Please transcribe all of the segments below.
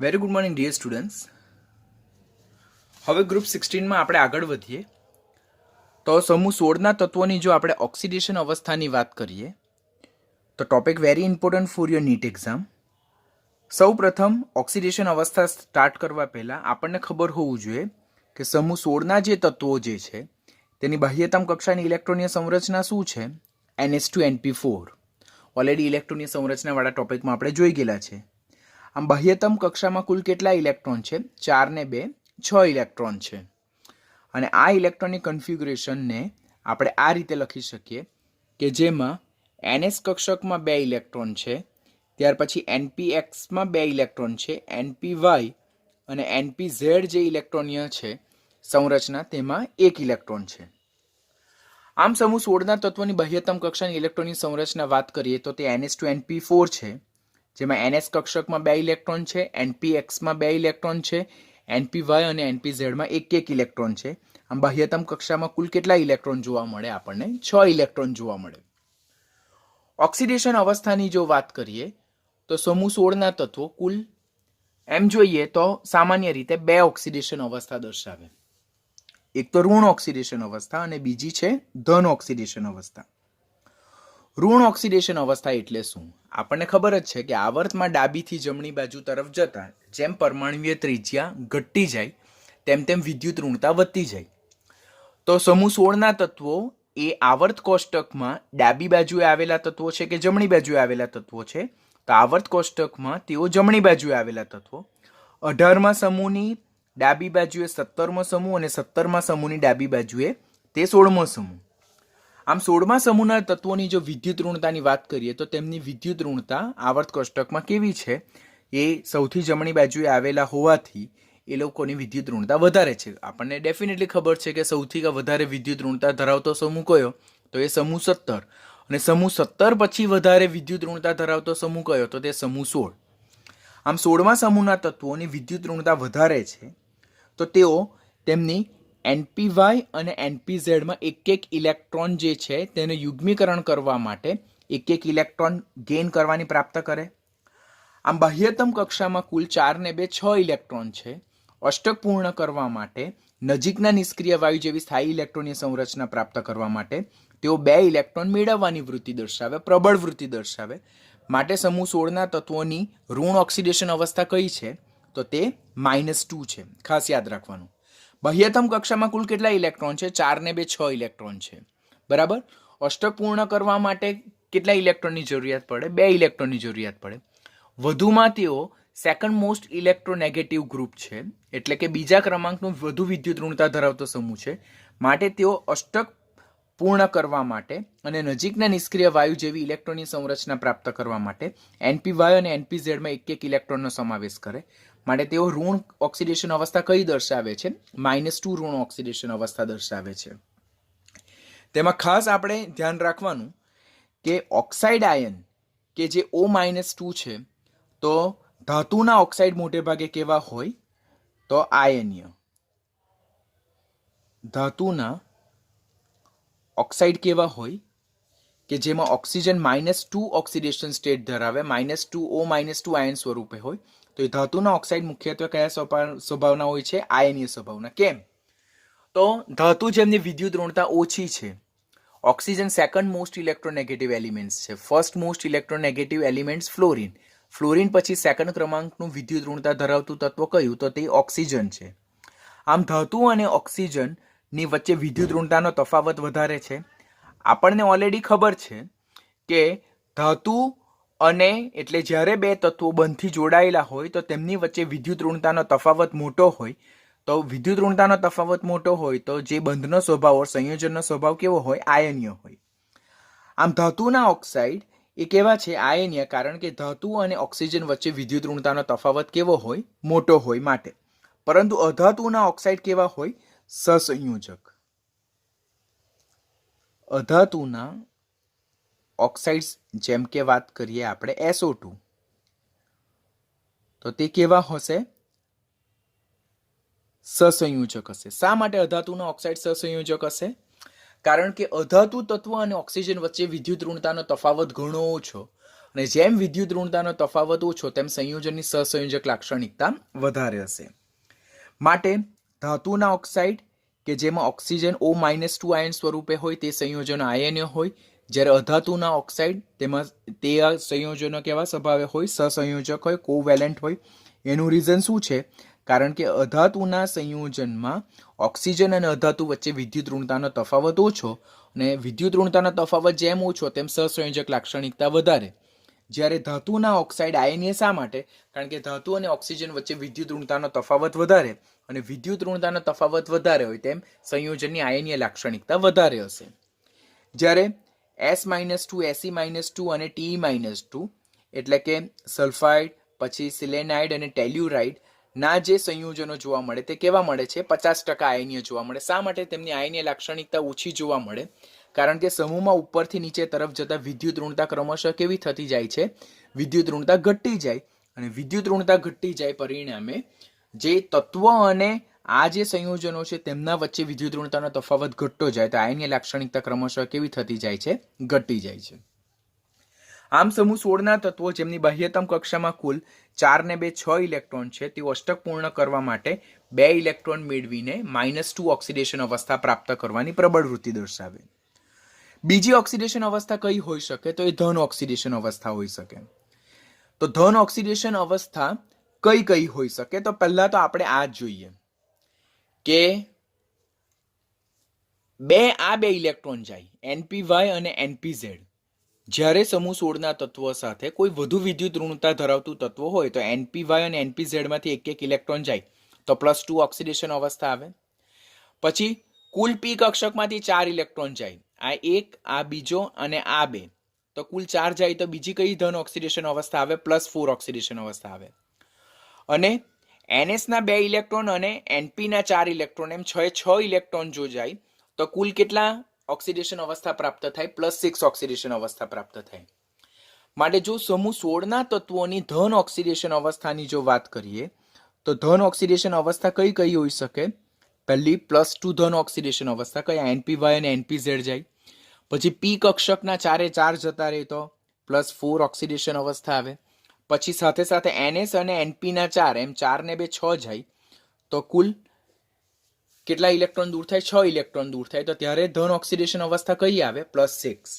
Very good morning dear students. હવે group 16માં આપણે આગળ વધીએ તો સમૂહ 16ના તત્વોની જો આપણે ઓક્સિડેશન અવસ્થાની વાત કરીએ તો topic very important for your NEET exam. સૌ પ્રથમ ઓક્સિડેશન અવસ્થા સ્ટાર્ટ કરવા પહેલાં આપણને ખબર હોવું જોઈએ કે સમૂહ 16ના જે તત્વો જે છે તેની બાહ્યતમ કક્ષાની ઇલેક્ટ્રોનીય સંરચના શું છે? NH2NP4. ઓલરેડી ઇલેક્ટ્રોનીય સંરચનાવાળા ટોપિકમાં આપણે જોઈ ગયેલા છે. આમ બાહ્યતમ કક્ષામાં કુલ કેટલા ઇલેક્ટ્રોન છે? 4 ને 2 6 ઇલેક્ટ્રોન છે. અને આ ઇલેક્ટ્રોનની કન્ફિગ્યુરેશનને આપણે આ રીતે લખી શકીએ કે જેમાં NS કક્ષકમાં 2 ઇલેક્ટ્રોન છે, ત્યાર પછી NPXમાં 2 ઇલેક્ટ્રોન છે, NPY અને NPZ જે ઇલેક્ટ્રોનીય છે સંરચના તેમાં 1 ઇલેક્ટ્રોન છે. આમ સમૂહ 16ના તત્વોની બાહ્યતમ કક્ષાની ઇલેક્ટ્રોનની સંરચના વાત કરીએ તો તે NH2NP4 છે, જેમાં NS કક્ષકમાં 2 ઇલેક્ટ્રોન છે, NPXમાં 2 ઇલેક્ટ્રોન છે, NPY અને NPZમાં એક ઇલેક્ટ્રોન છે. આમ બાહ્યતમ કક્ષામાં કુલ કેટલા ઇલેક્ટ્રોન જોવા મળે? આપણને 6 ઇલેક્ટ્રોન જોવા મળે. ઓક્સિડેશન અવસ્થાની જો વાત કરીએ તો સમૂહ 16ના તત્વો કુલ એમ જોઈએ તો સામાન્ય રીતે 2 ઓક્સિડેશન અવસ્થા દર્શાવે. એક તો ઋણ ઓક્સિડેશન અવસ્થા અને બીજી છે ધન ઓક્સિડેશન અવસ્થા. ઋણ ઓક્સિડેશન અવસ્થા એટલે શું? આપણને ખબર જ છે કે આવર્તમાં ડાબીથી જમણી બાજુ તરફ જતા જેમ પરમાણુય ત્રિજ્યા ઘટતી જાય તેમ તેમ વિદ્યુત ઋણતા વધતી જાય. તો સમૂહ 16ના તત્વો એ આવર્ત કોષ્ટકમાં ડાબી બાજુએ આવેલા તત્વો છે કે જમણી બાજુએ આવેલા તત્વો છે? તો આવર્ત કોષ્ટકમાં તેઓ જમણી બાજુએ આવેલા તત્વો. 18મા સમૂહની ડાબી બાજુએ 17મો સમૂહ અને 17મા સમૂહની ડાબી બાજુએ તે 16મો સમૂહ. આમ 16મા સમૂહના તત્વોની જો વિદ્યુત ઋણતાની વાત કરીએ તો તેમની વિદ્યુત ઋણતા આવર્ત કોષ્ટકમાં કેવી છે? એ સૌથી જમણી બાજુએ આવેલા હોવાથી એ લોકોની વિદ્યુત ઋણતા વધારે છે. આપણને ડેફિનેટલી ખબર છે કે સૌથી વધારે વિદ્યુત ઋણતા ધરાવતો સમૂહ કયો? તો એ સમૂહ 17. અને સમૂહ 17 પછી વધારે વિદ્યુત ઋણતા ધરાવતો સમૂહ કયો? તો તે સમૂહ 16. આમ 16મા સમૂહના તત્વોની વિદ્યુત ઋણતા વધારે છે તો તેઓ તેમની NPY અને NPZમાં એક ઇલેક્ટ્રોન જે છે તેને યુગ્મીકરણ કરવા માટે એક ઇલેક્ટ્રોન ગેઇન કરવાની પ્રાપ્ત કરે. આમ બાહ્યતમ કક્ષામાં કુલ 4 ને 2 6 ઇલેક્ટ્રોન છે. અષ્ટક પૂર્ણ કરવા માટે નજીકના નિષ્ક્રિય વાયુ જેવી સ્થાયી ઇલેક્ટ્રોનની સંરચના પ્રાપ્ત કરવા માટે તેઓ 2 ઇલેક્ટ્રોન મેળવવાની વૃત્તિ દર્શાવે, પ્રબળ વૃત્તિ દર્શાવે. માટે સમૂહ 16ના તત્વોની ઋણ ઓક્સિડેશન અવસ્થા કઈ છે? તો તે -2 છે. ખાસ યાદ રાખવાનું. બાહ્યતમ કક્ષામાં કુલ કેટલા ઇલેક્ટ્રોન છે? 4 ને 2 6 ઇલેક્ટ્રોન છે. બરાબર. અષ્ટક પૂર્ણ કરવા માટે કેટલા ઇલેક્ટ્રોનની જરૂરિયાત પડે? 2 ઇલેક્ટ્રોનની જરૂરિયાત પડે. વધુમાં તેઓ સેકન્ડ મોસ્ટ ઇલેક્ટ્રોનેગેટિવ ગ્રુપ છે, એટલે કે બીજા ક્રમાંકનું વધુ વિદ્યુત ઋણતા ધરાવતો સમૂહ છે. માટે તેઓ અષ્ટક પૂર્ણ કરવા માટે અને નજીકના નિષ્ક્રિય વાયુ જેવી ઇલેક્ટ્રોનની સંરચના પ્રાપ્ત કરવા માટે NPY અને NPZમાં એક ઇલેક્ટ્રોનનો સમાવેશ કરે. માટે તેઓ ઋણ ઓક્સિડેશન અવસ્થા કઈ દર્શાવે છે? -2 ઋણ ઓક્સિડેશન અવસ્થા દર્શાવે છે. તેમાં ખાસ આપણે ધ્યાન રાખવાનું કે ઓક્સાઇડ આયન કે જે O-2 છે તો ધાતુના ઓક્સાઇડ મોટે ભાગે કેવા હોય? તો આયનીય. ધાતુના ઓક્સાઇડ કેવા હોય? કે જેમાં ઓક્સિજન -2 ઓક્સિડેશન સ્ટેટ ધરાવે, -2 O-2 આયન સ્વરૂપે હોય. તો એ ધાતુના ઓક્સાઇડ મુખ્યત્વે કયા સ્વભાવના હોય છે? આયનીય સ્વભાવના. કેમ? તો ધાતુ જેમની વિદ્યુત ઋણતા ઓછી છે. Oxygen second most electronegative elements છે. First most electronegative elements fluorine. Fluorine પછી સેકન્ડ ક્રમાંકનું વિદ્યુત ઋણતા ધરાવતું તત્વ કયું? તો તે ઓક્સિજન છે. આમ ધાતુ અને ઓક્સિજનની વચ્ચે વિદ્યુત ઋણતાનો તફાવત વધારે છે. આપણને ઓલરેડી ખબર છે કે ધાતુ અને એટલે જ્યારે 2 તત્વો બંધથી જોડાયેલા હોય તો તેમની વચ્ચે વિદ્યુત ઋણતાનો તફાવત મોટો હોય. તો વિદ્યુત ઋણતાનો તફાવત મોટો હોય તો જે બંધનો સ્વભાવ, સંયોજનનો સ્વભાવ કેવો હોય? આયનીય હોય. આમ ધાતુના ઓક્સાઇડ એ કેવા છે? આયનીય. કારણ કે ધાતુ અને ઓક્સિજન વચ્ચે વિદ્યુત ઋણતાનો તફાવત કેવો હોય? મોટો હોય માટે. પરંતુ અધાતુના ઓક્સાઇડ કેવા હોય? સહસંયોજક. અધાતુના ઓક્સાઇડ્સ જેમ કે વાત કરીએ આપણે SO2 તો તે કેવા હશે? સહસંયોજક હશે. શા માટે અધાતુના ઓક્સાઇડ સહસંયોજક હશે? કારણ કે અધાતુ તત્વ અને ઓક્સિજન વચ્ચે વિદ્યુત ઋણતાનો તફાવત ઘણો ઓછો. અને જેમ વિદ્યુત ઋણતાનો તફાવત ઓછો તેમ સંયોજનની સહસંયોજક લાક્ષણિકતા વધારે હશે. માટે ધાતુના ઓક્સાઇડ કે જેમાં ઓક્સિજન O-2 આયન સ્વરૂપે હોય તે સંયોજનો આયનીય હોય, જ્યારે અધાતુના ઓક્સાઇડ તેમાં તે સંયોજનો કેવા સ્વભાવે હોય? સહસંયોજક હોય, કોવેલેન્ટ હોય. એનું રીઝન શું છે? કારણ કે અધાતુના સંયોજનમાં ઓક્સિજન અને અધાતુ વચ્ચે વિદ્યુત ઋણતાનો તફાવત ઓછો, અને વિદ્યુત ઋણતાનો તફાવત જેમ ઓછો તેમ સહસંયોજક લાક્ષણિકતા વધારે. જ્યારે ધાતુના ઓક્સાઇડ આયનીય શા માટે? કારણ કે ધાતુ અને ઓક્સિજન વચ્ચે વિદ્યુત ઋણતાનો તફાવત વધારે, અને વિદ્યુત ઋણતાનો તફાવત વધારે હોય તેમ સંયોજનની આયનીય લાક્ષણિકતા વધારે હશે. જ્યારે S-2, Se-2 અને Te-2 એટલે કે સલ્ફાઇડ, પછી સિલેનાઇડ અને ટેલ્યુરાઇડ ના જે સંયોજનો જોવા મળે તે કેવા મળે છે? 50% આયનીય જોવા મળે. શા માટે તેમની આયનીય લાક્ષણિકતા ઓછી જોવા મળે? કારણ કે સમૂહમાં ઉપરથી નીચે તરફ જતા વિદ્યુત ઋણતા ક્રમશઃ કેવી થતી જાય છે? વિદ્યુત ઋણતા ઘટતી જાય, અને વિદ્યુત ઋણતા ઘટતી જાય પરિણામે જે તત્વ અને આ જે સંયોજનો છે તેમના વચ્ચે વિદ્યુત ઋણતાનો તફાવત ઘટતો જાય, તો આયનીય લાક્ષણિકતા ક્રમશઃ કેવી થતી જાય છે? ઘટી જાય છે. આમ સમૂહ 16ના તત્વો જેમની બાહ્યતમ કક્ષામાં કુલ 4 ને 2 6 ઇલેક્ટ્રોન છે, તેઓ અષ્ટક પૂર્ણ કરવા માટે 2 ઇલેક્ટ્રોન મેળવીને -2 ઓક્સિડેશન અવસ્થા પ્રાપ્ત કરવાની પ્રબળ વૃત્તિ દર્શાવે. બીજી ઓક્સિડેશન અવસ્થા કઈ હોઈ શકે? તો એ ધન ઓક્સિડેશન અવસ્થા હોઈ શકે. તો ધન ઓક્સિડેશન અવસ્થા કઈ કઈ હોઈ શકે? તો પહેલા તો આપણે આ જોઈએ કે બે ઇલેક્ટ્રોન જાય NPY અને NPZ. જ્યારે સમૂહ 16ના તત્વો સાથે કોઈ વધુ વિદ્યુત ઋણતા ધરાવતું તત્વ હોય તો NPY અને NPZ માંથી એક ઇલેક્ટ્રોન જાય તો +2 ઓક્સિડેશન અવસ્થા આવે. પછી કુલ P કક્ષકમાંથી 4 ઇલેક્ટ્રોન જાય, આ એક, આ બીજો અને આ બે, તો કુલ 4 જાય તો બીજી કઈ ધન ઓક્સિડેશન અવસ્થા આવે? +4 ઓક્સિડેશન અવસ્થા આવે. અને NS ના 2 ઇલેક્ટ્રોન અને NP ના 4 ઇલેક્ટ્રોન, એમ 6 ઇલેક્ટ્રોન જો જાય તો કુલ કેટલા ઓક્સિડેશન અવસ્થા પ્રાપ્ત થાય? +6 ઓક્સિડેશન અવસ્થા પ્રાપ્ત થાય. માટે જો સમૂહ 16ના તત્વોની ધન ઓક્સિડેશન અવસ્થાની જો વાત કરીએ તો ધન ઓક્સિડેશન અવસ્થા કઈ કઈ હોઈ શકે? પહેલી +2 ધન ઓક્સિડેશન અવસ્થા, કયા? NPY અને NPZ જાય. પછી P કક્ષકના 4 જતા રહે તો +4 ઓક્સિડેશન અવસ્થા આવે. પછી સાથે સાથે NS અને NP ના 4, એમ 4 ને 2 6 જાય તો કુલ કેટલા ઇલેક્ટ્રોન દૂર થાય? 6 ઇલેક્ટ્રોન દૂર થાય. તો ત્યારે ધન ઓક્સિડેશન અવસ્થા કઈ આવે? +6.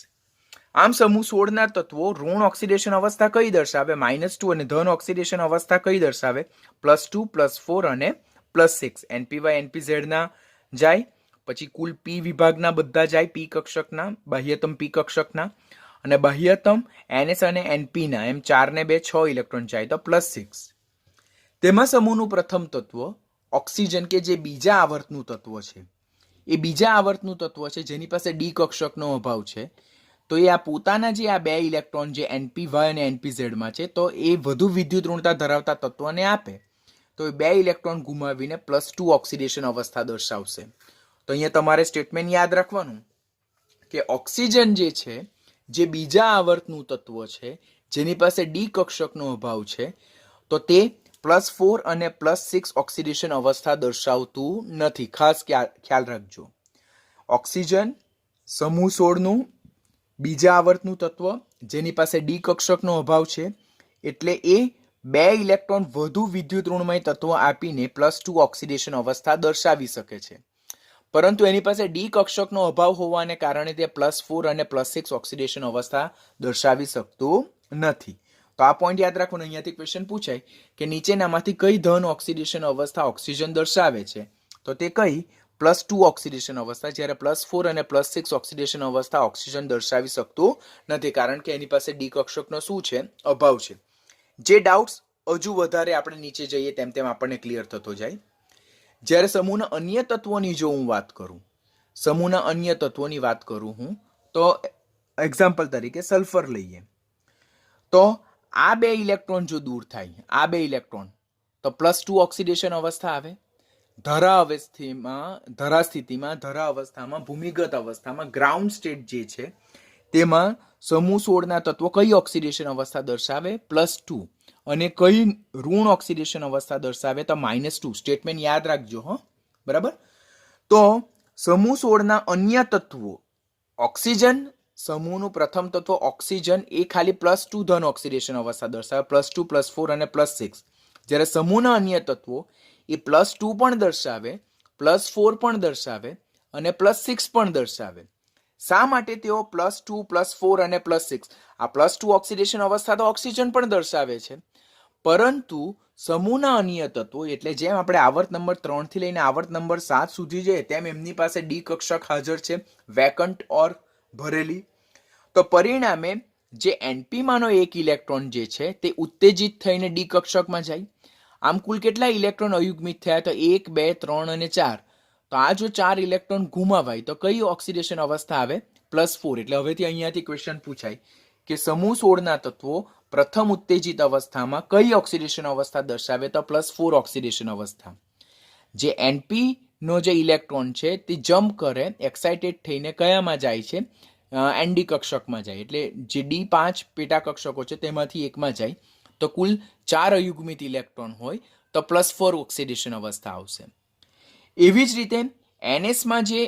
આમ સમૂહ 16ના તત્વો ઋણ ઓક્સિડેશન અવસ્થા કઈ દર્શાવે? -2. અને ધન ઓક્સિડેશન અવસ્થા કઈ દર્શાવે? +2, +4 અને +6. NPY NPZ ના જાય, પછી કુલ P વિભાગના બધા જાય, P કક્ષકના, બાહ્યતમ P કક્ષકના, અને બાહ્યતમ NS અને NP ના, એમ 4 ને 2 6 ઇલેક્ટ્રોન જાય તો +6. તેમાં સમૂહનું પ્રથમ તત્વ ઓક્સિજન કે જે બીજા આવર્તનું તત્વ છે, એ બીજા આવર્તનું તત્વ છે જેની પાસે D કક્ષકનો અભાવ છે, તો એ આ પોતાના જે આ 2 ઇલેક્ટ્રોન જે NPY અને NPZ માં છે તો એ વધુ વિદ્યુત ઋણતા ધરાવતા તત્વને આપે, તો એ 2 ઇલેક્ટ્રોન ગુમાવીને +2 ઓક્સિડેશન અવસ્થા દર્શાવશે. તો અહીંયા તમારે સ્ટેટમેન્ટ યાદ રાખવાનું કે ઓક્સિજન જે છે, જે બીજા આવર્તનું તત્વ છે જેની પાસે D કક્ષકનો અભાવ છે, તો તે +4 અને +6 ઓક્સિડેશન અવસ્થા દર્શાવતું નથી. ખાસ ખ્યાલ રાખજો. ઓક્સિજન સમૂહ 16નું બીજા આવર્તનું તત્વ જેની પાસે D કક્ષકનો અભાવ છે, એટલે એ 2 ઇલેક્ટ્રોન વધુ વિદ્યુત ઋણમય તત્વ આપીને +2 ઓક્સિડેશન અવસ્થા દર્શાવી શકે છે. પરંતુ એની પાસે D કક્ષકનો અભાવ હોવાને કારણે તે +4 અને +6 ઓક્સિડેશન અવસ્થા દર્શાવી શકતું નથી. તો આ પોઈન્ટ યાદ રાખવાનું. અહીંયાથી ક્વેશ્ચન પૂછાય કે નીચેનામાંથી કઈ ધન ઓક્સિડેશન અવસ્થા ઓક્સિજન દર્શાવે છે? તો તે કઈ? +2 ઓક્સિડેશન અવસ્થા, જ્યારે +4 અને +6 ઓક્સિડેશન અવસ્થા ઓક્સિજન દર્શાવી શકતું નથી, કારણ કે એની પાસે D કક્ષકનો શું છે? અભાવ છે. જે ડાઉટ્સ હજુ વધારે આપણે નીચે જઈએ તેમ તેમ આપણને ક્લિયર થતો જાય. જ્યારે સમૂહના અન્ય તત્વોની જો હું વાત કરું, સમૂહના અન્ય તત્વોની વાત કરું હું, તો એક્ઝામ્પલ તરીકે સલ્ફર લઈએ તો આ 2 ઇલેક્ટ્રોન જો દૂર થાય, આ 2 ઇલેક્ટ્રોન, તો +2 ઓક્સિડેશન અવસ્થા આવે. ધરા અવસ્થામાં, ભૂમિગત અવસ્થામાં, ગ્રાઉન્ડ સ્ટેટ જે છે તેમાં સમૂહ 16ના તત્વો કઈ ઓક્સિડેશન અવસ્થા દર્શાવે? +2. અને કઈ ઋણ ઓક્સિડેશન અવસ્થા દર્શાવે? તો -2. સ્ટેટમેન્ટ યાદ રાખજો, હો, બરાબર. તો સમૂહ 16ના અન્ય તત્વો ઓક્સિજન સમૂહનું પ્રથમ તત્વ ઓક્સિજન એ ખાલી +2 ધન ઓક્સિડેશન અવસ્થા દર્શાવે, +2 +4 અને +6. જ્યારે સમૂહના અન્ય તત્વો એ +2 પણ દર્શાવે, +4 પણ દર્શાવે અને +6 પણ દર્શાવે. શા માટે તેઓ +2 +4 અને +6? આ +2 ઓક્સિડેશન અવસ્થા તો ઓક્સિજન પણ દર્શાવે છે, પરંતુ સમૂહના અન્ય તત્વો એટલે જેમ આપણે આવર્ત નંબર 3 થી લઈને આવર્ત નંબર 7 સુધી જઈએ તેમ એમની પાસે ડી કક્ષક હાજર છે, વેકન્ટ ઓર ભરેલી. તો પરિણામે જે એનપી માનો એક ઇલેક્ટ્રોન જે છે તે ઉત્તેજિત થઈને ડી કક્ષકમાં જાય. આમ કુલ કેટલા ઇલેક્ટ્રોન અયુગ્મિત થયા? તો 1 2 3 અને 4. તો આ જો 4 ઇલેક્ટ્રોન ગુમાવાય તો કઈ ઓક્સિડેશન અવસ્થા આવે? +4. એટલે હવેથી અહીંયાથી ક્વેશ્ચન પૂછાય કે સમૂહ 16ના તત્વો પ્રથમ ઉત્તેજિત અવસ્થામાં કઈ ઓક્સિડેશન અવસ્થા દર્શાવે? તો +4 ઓક્સિડેશન અવસ્થા. જે એનપી નો જે ઇલેક્ટ્રોન છે તે જમ્પ કરે, એક્સાઇટેડ થઈને કયામાં જાય છે? એનડી કક્ષકમાં જાય. એટલે જે D5 પેટા કક્ષકો છે તેમાંથી એકમાં જાય. તો કુલ 4 અયુગ્મિત ઇલેક્ટ્રોન હોય તો +4 ઓક્સિડેશન અવસ્થા આવશે. એવી જ રીતે એનએસમાં જે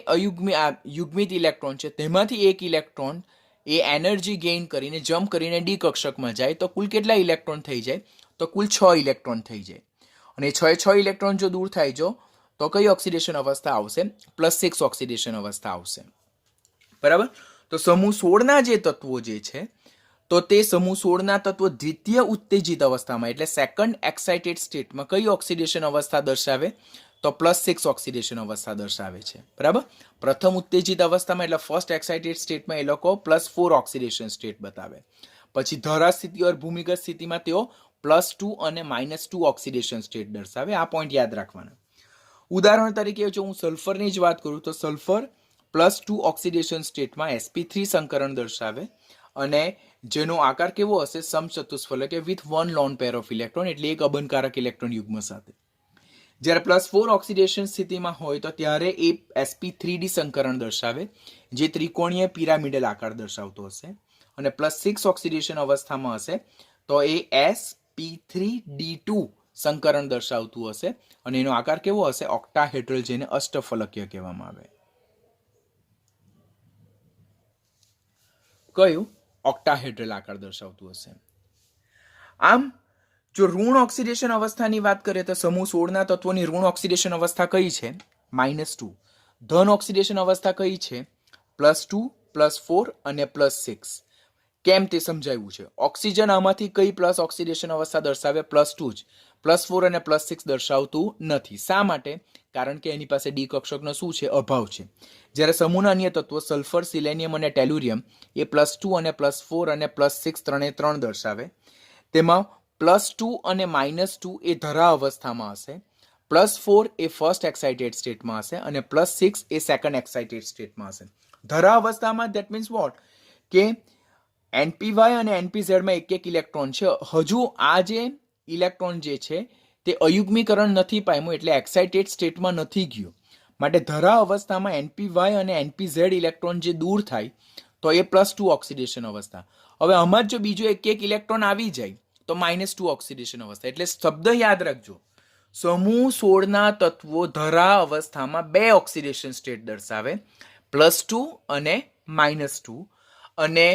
યુગ્મિત ઇલેક્ટ્રોન છે તેમાંથી એક ઇલેક્ટ્રોન એ એનર્જી ગેઇન કરીને જમ્પ કરીને ડી કક્ષકમાં જાય તો કુલ કેટલા ઇલેક્ટ્રોન થઈ જાય? તો કુલ 6 ઇલેક્ટ્રોન થઈ જાય. અને 6 ઇલેક્ટ્રોન જો દૂર થાય જો તો કઈ ઓક્સિડેશન અવસ્થા આવશે? +6 ઓક્સિડેશન અવસ્થા આવશે. બરાબર. તો સમૂહ 16ના જે તત્વો જે છે તો તે સમૂહ 16ના તત્વો દ્વિતીય ઉત્તેજિત અવસ્થામાં એટલે સેકન્ડ એક્સાઇટેડ સ્ટેટમાં કઈ ઓક્સિડેશન અવસ્થા દર્શાવે? તો +6 ઓક્સિડેશન અવસ્થા દર્શાવે છે. બરાબર. પ્રથમ ઉત્તેજિત અવસ્થામાં એટલે ફર્સ્ટ એક્સાઇટેડ સ્ટેટમાં એ લોકો +4 ઓક્સિડેશન સ્ટેટ બતાવે. પછી ધરા સ્થિતિ ઓર ભૂમિગત સ્થિતિમાં તેઓ +2 અને -2 ઓક્સિડેશન સ્ટેટ દર્શાવે. આ પોઈન્ટ યાદ રાખવાના. ઉદાહરણ તરીકે જો હું સલ્ફરની જ વાત કરું તો સલ્ફર +2 ઓક્સિડેશન સ્ટેટમાં sp3 સંકરણ દર્શાવે અને જેનો આકાર કેવો હશે? સમચતુષ્ફલક with 1 lone pair of electron એટલે એક અબનકારક ઇલેક્ટ્રોન યુગ્મ સાથે. જ્યારે +4 ઓક્સિડેશન સ્થિતિમાં હોય તો ત્યારે એ sp3d સંકરણ દર્શાવે જે ત્રિકોણીય પિરામિડલ આકાર દર્શાવતો હશે. અને +6 ઓક્સિડેશન અવસ્થામાં હશે તો એ sp3d2 સંકરણ દર્શાવતું હશે અને એનો આકાર કેવો હશે? ઓક્ટાહેડ્રલ, જેને અષ્ટફલકીય કહેવામાં આવે. કયું? ઓક્ટાહેડ્રલ આકાર દર્શાવતું હશે. આમ જો ઋણ ઓક્સિડેશન અવસ્થાની વાત કરીએ તો સમૂહ 16ના તત્વોની ઋણ ઓક્સિડેશન અવસ્થા કઈ છે? -2. ધન ઓક્સિડેશન અવસ્થા કઈ છે? +2 +4 અને +6. કેમ તે સમજાવ્યું છે. ઓક્સિજન આમાંથી કઈ પ્લસ ઓક્સિડેશન અવસ્થા દર્શાવે? +2 જ. +4 અને +6 દર્શાવતું નથી. શા માટે? કારણ કે એની પાસે ડી કક્ષકનો શું છે? અભાવ છે. જ્યારે સમૂહના અન્ય તત્વો સલ્ફર, સિલેનિયમ અને ટેલ્યુરિયમ એ +2 અને +4 અને +6 ત્રણે 3 દર્શાવે. તેમાં +2 અને -2 એ ધરા અવસ્થામાં હશે, +4 એ ફર્સ્ટ એક્સાઇટેડ સ્ટેટમાં હશે અને +6 એ સેકન્ડ એક્સાઇટેડ સ્ટેટમાં હશે. ધરા અવસ્થામાં ધેટ મીન્સ વોટ? કે એનપીવાય અને એનપીઝેડમાં એક ઇલેક્ટ્રોન છે. હજુ આ જે ઇલેક્ટ્રોન જે છે તે અયુગ્મીકરણ નથી પામ્યું એટલે એક્સાઇટેડ સ્ટેટમાં નથી ગયું. માટે ધરા અવસ્થામાં એનપીવાય અને એનપીઝેડ ઇલેક્ટ્રોન જે દૂર થાય તો એ +2 ઓક્સિડેશન અવસ્થા. હવે આમાં જો બીજો એક ઇલેક્ટ્રોન આવી જાય તો -2 ઓક્સિડેશન અવસ્થા. એટલે શબ્દ યાદ રાખજો. સમૂહ 16ના તત્વો ધરા અવસ્થામાં 2 ઓક્સિડેશન સ્ટેટ દર્શાવે, +2 અને -2. અને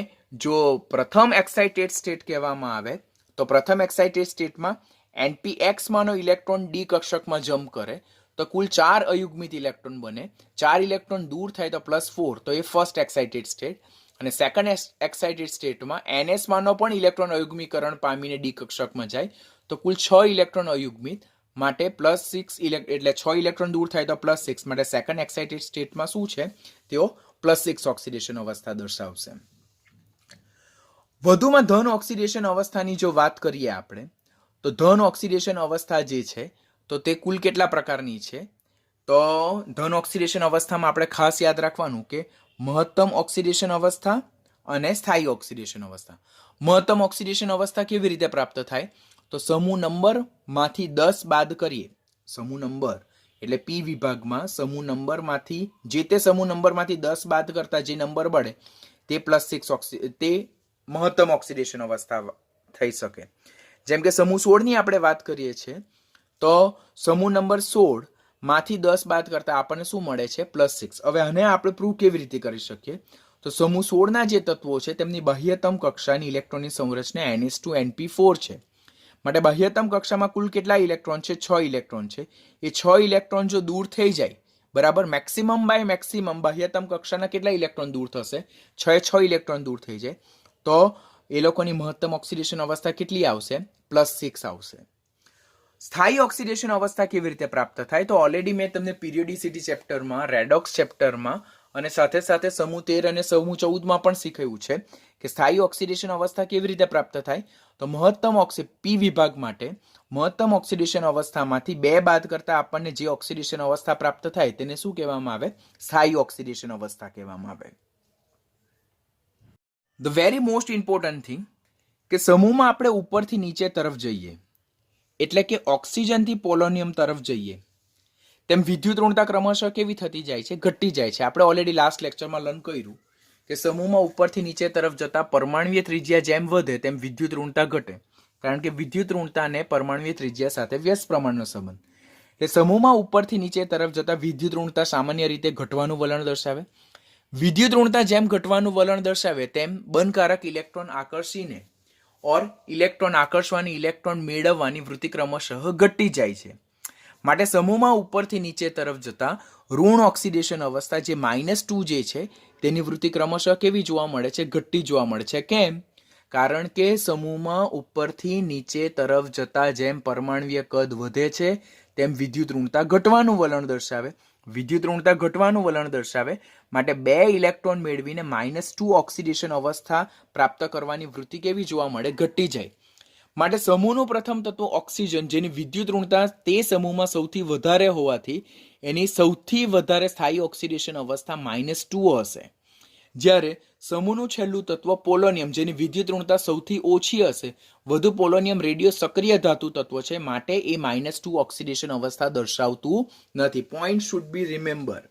જો પ્રથમ એક્સાઇટેડ સ્ટેટ કહેવામાં આવે તો પ્રથમ એક્સાઇટેડ સ્ટેટમાં NPX માનો ઇલેક્ટ્રોન ડી કક્ષકમાં જમ્પ કરે તો કુલ 4 અયુગ્મિત ઇલેક્ટ્રોન બને. 4 ઇલેક્ટ્રોન દૂર થાય તો +4 તો એ ફર્સ્ટ એક્સાઇટેડ સ્ટેટ. અને સેકન્ડ એક્સાઇટેડ સ્ટેટમાં NS માનો પણ ઇલેક્ટ્રોન અયુગ્મીકરણ પામીને ડી કક્ષકમાં જાય તો કુલ 6 ઇલેક્ટ્રોન અયુગ્મિત. માટે +6 એટલે 6 ઇલેક્ટ્રોન દૂર થાય તો +6. માટે સેકન્ડ એક્સાઇટેડ સ્ટેટમાં શું છે? તેઓ +6 ઓક્સિડેશન અવસ્થા દર્શાવશે. વધુમાં ધન ઓક્સિડેશન અવસ્થાની જો વાત કરીએ આપણે તો ધન ઓક્સિડેશન અવસ્થા જે છે તો તે કુલ કેટલા પ્રકારની છે? તો ધન ઓક્સિડેશન અવસ્થામાં આપણે ખાસ યાદ રાખવાનું કે મહત્તમ ઓક્સિડેશન અવસ્થા અને સ્થાયી ઓક્સિડેશન અવસ્થા. મહત્તમ ઓક્સિડેશન અવસ્થા કેવી રીતે પ્રાપ્ત થાય? તો સમૂહ નંબરમાંથી 10 બાદ કરીએ. સમૂહ નંબર એટલે પી વિભાગમાં સમૂહ નંબરમાંથી જે તે સમૂહ નંબરમાંથી 10 બાદ કરતા જે નંબર મળે તે +6 તે મહત્તમ ઓક્સિડેશન અવસ્થા થઈ શકે. જેમ કે સમૂહ 16ની આપણે વાત કરીએ છીએ તો સમૂહ નંબર 16 માંથી 10 બાદ કરતા આપણને શું મળે છે? +6. હવે આને આપણે પ્રૂવ કેવી રીતે કરી શકીએ? તો સમૂહ 16ના જે તત્વો છે તેમની બાહ્યતમ કક્ષાની ઇલેક્ટ્રોનની સંરચના NH2 NP4 છે. માટે બાહ્યતમ કક્ષામાં કુલ કેટલા ઇલેક્ટ્રોન છે? 6 ઇલેક્ટ્રોન છે. એ 6 ઇલેક્ટ્રોન જો દૂર થઈ જાય, બરાબર, મેક્સિમમ બાય મેક્સિમમ બાહ્યતમ કક્ષાના કેટલા ઇલેક્ટ્રોન દૂર થશે? 6 ઇલેક્ટ્રોન દૂર થઈ જાય તો એ લોકોની મહત્તમ ઓક્સિડેશન અવસ્થા કેટલી આવશે? +6 આવશે. સ્થાયી ઓક્સિડેશન અવસ્થા કેવી રીતે પ્રાપ્ત થાય? તો ઓલરેડી મેં તમને પીરિયોડિસિટી ચેપ્ટરમાં, રેડોક્સ ચેપ્ટરમાં અને સાથે સાથે સમૂહ 13 અને સમૂહ 14માં પણ શીખવ્યું છે કે સ્થાયી ઓક્સિડેશન અવસ્થા કેવી રીતે પ્રાપ્ત થાય. તો મહત્તમ પી વિભાગ માટે મહત્તમ ઓક્સિડેશન અવસ્થામાંથી 2 બાદ કરતા આપણને જે ઓક્સિડેશન અવસ્થા પ્રાપ્ત થાય તેને શું કહેવામાં આવે? સ્થાયી ઓક્સિડેશન અવસ્થા કહેવામાં આવે. The very most important thing કે સમૂહમાં આપણે ઉપરથી નીચે તરફ જઈએ, એટલે કે ઓક્સિજનથી પોલોનિયમ તરફ જઈએ, તેમ વિદ્યુત ઋણતા ક્રમશઃ કેવી થતી જાય છે? ઘટતી જાય છે. આપણે ઓલરેડી લાસ્ટ લેક્ચરમાં લર્ન કર્યું કે સમૂહમાં ઉપરથી નીચે તરફ જતા પરમાણ્વીય ત્રિજ્યા જેમ વધે તેમ વિદ્યુત ઋણતા ઘટે, કારણ કે વિદ્યુત ઋણતા અને પરમાણ્વીય ત્રિજ્યા સાથે વ્યસ્ત પ્રમાણનો સંબંધ. એ સમૂહમાં ઉપરથી નીચે તરફ જતા વિદ્યુત ઋણતા સામાન્ય રીતે ઘટવાનું વલણ દર્શાવે. વિદ્યુત ઋણતા જેમ ઘટવાનું વલણ દર્શાવે તેમ બંધકારક ઇલેક્ટ્રોન આકર્ષીને ઓર ઇલેક્ટ્રોન આકર્ષવાની, ઇલેક્ટ્રોન મેળવવાની વૃત્તિ ક્રમશઃ ઘટતી જાય છે. માટે સમૂહમાં ઉપરથી નીચે તરફ જતા ઋણ ઓક્સિડેશન અવસ્થા જે -2 જે છે તેની વૃત્તિ ક્રમશઃ કેવી જોવા મળે છે? ઘટતી જોવા મળે છે. કેમ? કારણ કે સમૂહમાં ઉપરથી નીચે તરફ જતા જેમ પરમાણ્વીય કદ વધે છે તેમ વિદ્યુત ઋણતા ઘટવાનું વલણ દર્શાવે. વિદ્યુત ઋણતા ઘટવાનું વલણ દર્શાવે માટે 2 ઇલેક્ટ્રોન મેળવીને -2 ઓક્સિડેશન અવસ્થા પ્રાપ્ત કરવાની વૃત્તિ કેવી જોવા મળે? ઘટતી જાય. માટે સમૂહનું પ્રથમ તત્વ ઓક્સિજન, જેની વિદ્યુત ઋણતા તે સમૂહમાં સૌથી વધારે હોવાથી એની સૌથી વધારે સ્થાયી ઓક્સિડેશન અવસ્થા -2 હશે. જ્યારે સમૂહનું છેલ્લું તત્વ પોલોનિયમ, જેની વિદ્યુત ઋણતા સૌથી ઓછી હશે, વધુ પોલોનિયમ રેડિયો સક્રિય ધાતુ તત્વ છે, માટે એ -2 ઓક્સિડેશન અવસ્થા દર્શાવતું નથી. Point should be remember.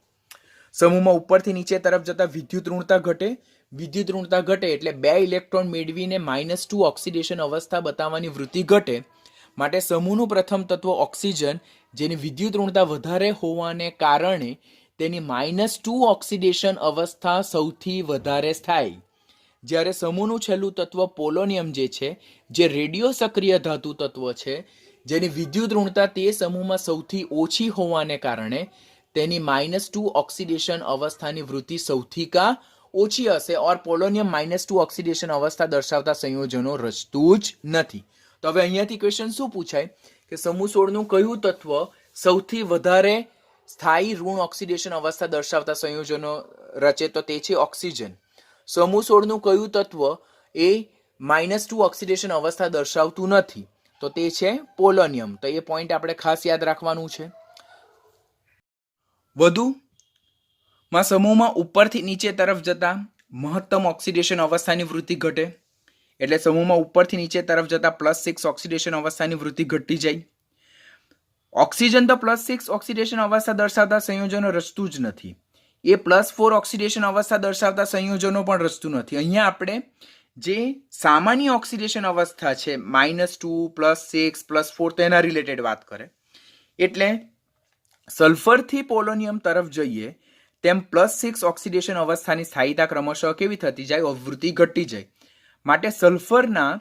સમૂહમાં ઉપરથી નીચે તરફ જતા વિદ્યુત ઋણતા ઘટે. વિદ્યુત ઋણતા ઘટે એટલે 2 ઇલેક્ટ્રોન મેળવીને -2 ઓક્સિડેશન અવસ્થા બતાવવાની વૃત્તિ ઘટે. માટે સમૂહનું પ્રથમ તત્વ ઓક્સિજન, જેની વિદ્યુત ઋણતા વધારે હોવાને કારણે તેની -2 ઓક્સિડેશન અવસ્થા સૌથી વધારે થાય. જ્યારે સમૂહનું છેલ્લું તત્વ પોલોનિયમ જે છે, જે રેડિયો સક્રિય ધાતુ તત્વ છે, જેની વિદ્યુત ઋણતા તે સમૂહમાં સૌથી ઓછી હોવાને કારણે તેની -2 ઓક્સિડેશન અવસ્થાની વૃત્તિ સૌથી ઓછી હશે ઓર પોલોનિયમ -2 ઓક્સિડેશન અવસ્થા દર્શાવતા સંયોજનો રચતું જ નથી. તો હવે અહીંયાથી ક્વેશ્ચન શું પૂછાય કે સમૂહ 16નું કયું તત્વ સૌથી વધારે સ્થાયી ઋણ ઓક્સિડેશન અવસ્થા દર્શાવતા સંયોજનો રચે? તો તે છે ઓક્સિજન. સમૂહ 16નું કયું તત્વ એ -2 ઓક્સિડેશન અવસ્થા દર્શાવતું નથી? તો તે છે પોલોનિયમ. તો એ પોઈન્ટ આપણે ખાસ યાદ રાખવાનું છે. વધુમાં સમૂહમાં ઉપરથી નીચે તરફ જતા મહત્તમ ઓક્સિડેશન અવસ્થાની વૃત્તિ ઘટે, એટલે સમૂહમાં ઉપરથી નીચે તરફ જતા +6 ઓક્સિડેશન અવસ્થાની વૃત્તિ ઘટતી જાય. ઓક્સિજન તો +6 ઓક્સિડેશન અવસ્થા દર્શાવતા સંયોજનો રચતું જ નથી. એ +4 ઓક્સિડેશન અવસ્થા દર્શાવતા સંયોજનો પણ રચતું નથી. અહીંયા આપણે જે સામાન્ય ઓક્સિડેશન અવસ્થા છે -2, +6, +4 તેના રિલેટેડ વાત કરે. એટલે સલ્ફરથી પોલોનિયમ તરફ જઈએ તેમ +6 ઓક્સિડેશન અવસ્થાની સ્થાયીતા ક્રમશઃ કેવી થતી જાય? વૃત્તિ ઘટતી જાય. માટે સલ્ફરના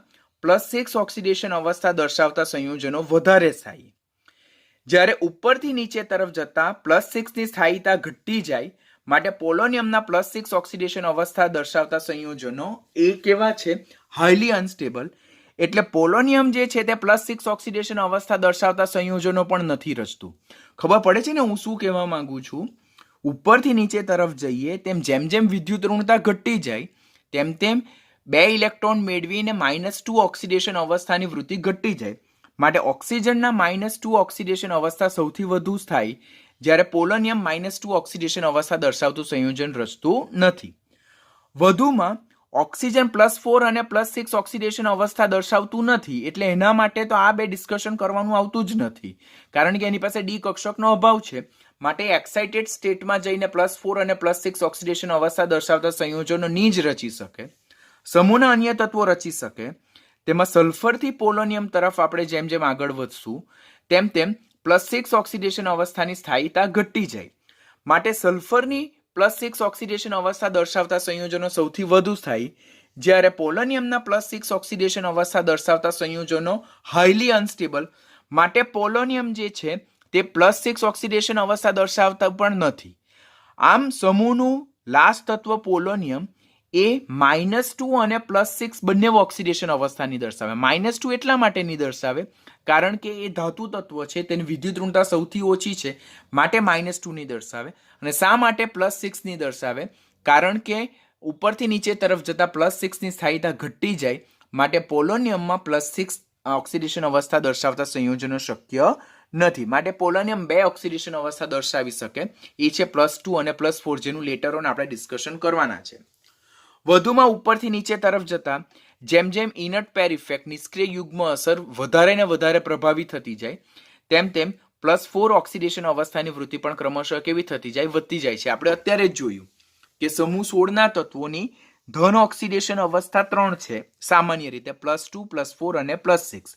+6 ઓક્સિડેશન અવસ્થા દર્શાવતા સંયોજનો વધારે સ્થાયી. જ્યારે ઉપરથી નીચે તરફ જતા +6ની સ્થાયીતા ઘટતી જાય, માટે પોલોનિયમના +6 ઓક્સિડેશન અવસ્થા દર્શાવતા સંયોજનો એ કેવા છે? Highly unstable. એટલે પોલોનિયમ જે છે તે +6 ઓક્સિડેશન અવસ્થા દર્શાવતા સંયોજનો પણ નથી રચતું. ખબર પડે છે ને હું શું કહેવા માંગુ છું? ઉપરથી નીચે તરફ જઈએ તેમ જેમ જેમ વિદ્યુત ઋણતા ઘટતી જાય તેમ તેમ 2 ઇલેક્ટ્રોન મેળવીને -2 ઓક્સિડેશન અવસ્થાની વૃત્તિ ઘટતી જાય. માટે ઓક્સિજનના -2 ઓક્સિડેશન અવસ્થા સૌથી વધુ સ્થાયી, જ્યારે પોલોનિયમ -2 ઓક્સિડેશન અવસ્થા દર્શાવતું સંયોજન રચતું નથી. વધુમાં ઓક્સિજન +4 અને +6 ઓક્સિડેશન અવસ્થા દર્શાવતું નથી, એટલે એના માટે તો આ બે ડિસ્કશન કરવાનું આવતું જ નથી, કારણ કે એની પાસે ડી કક્ષકનો અભાવ છે. માટે એક્સાઇટેડ સ્ટેટમાં જઈને +4 અને +6 ઓક્સિડેશન અવસ્થા દર્શાવતા સંયોજનો ની જ રચી શકે. સમૂહના અન્ય તત્વો રચી શકે. તેમાં સલ્ફરથી પોલોનિયમ તરફ આપણે જેમ જેમ આગળ વધશું તેમ તેમ +6 ઓક્સિડેશન અવસ્થાની સ્થાયીતા ઘટતી જાય. માટે સલ્ફરની +6 ઓક્સિડેશન અવસ્થા દર્શાવતા સંયોજનો સૌથી વધુ સ્થાયી, જ્યારે પોલોનિયમના +6 ઓક્સિડેશન અવસ્થા દર્શાવતા સંયોજનો હાઈલી અનસ્ટેબલ. માટે પોલોનિયમ જે છે તે +6 ઓક્સિડેશન અવસ્થા દર્શાવતા પણ નથી. આમ સમૂહનું લાસ્ટ તત્વ પોલોનિયમ એ -2 અને +6 બંને ઓક્સિડેશન અવસ્થાની દર્શાવે. -2 એટલા માટેની દર્શાવે કારણ કે એ ધાતુ તત્વ છે, તેની વિદ્યુત ઋણતા સૌથી ઓછી છે, માટે -2 ની દર્શાવે. અને શા માટે +6 ની દર્શાવે? કારણ કે ઉપરથી નીચે તરફ જતા +6 ની સ્થાયીતા ઘટી જાય, માટે પોલોનિયમમાં +6 ઓક્સિડેશન અવસ્થા દર્શાવતા સંયોજનો શક્ય નથી. માટે પોલોનિયમ 2 ઓક્સિડેશન અવસ્થા દર્શાવી શકે, એ છે +2 અને +4, જેનું લેટર ઓન આપણે ડિસ્કશન કરવાના છે. વધુમાં ઉપરથી નીચે તરફ જતા જેમ જેમ ઇનર્ટ પેર ઇફેક્ટ નિષ્ક્રિય યુગ્મ અસર વધારે ને વધારે પ્રભાવિત થતી જાય, તેમ તેમ +4 ઓક્સિડેશન અવસ્થાની વૃત્તિ પણ ક્રમશઃ કેવી થતી જાય? વધતી જાય છે. આપણે અત્યારે જ જોયું કે સમૂહ 16 ના તત્વોની ધન ઓક્સિડેશન અવસ્થા 3 છે સામાન્ય રીતે, +2, +4 અને +6.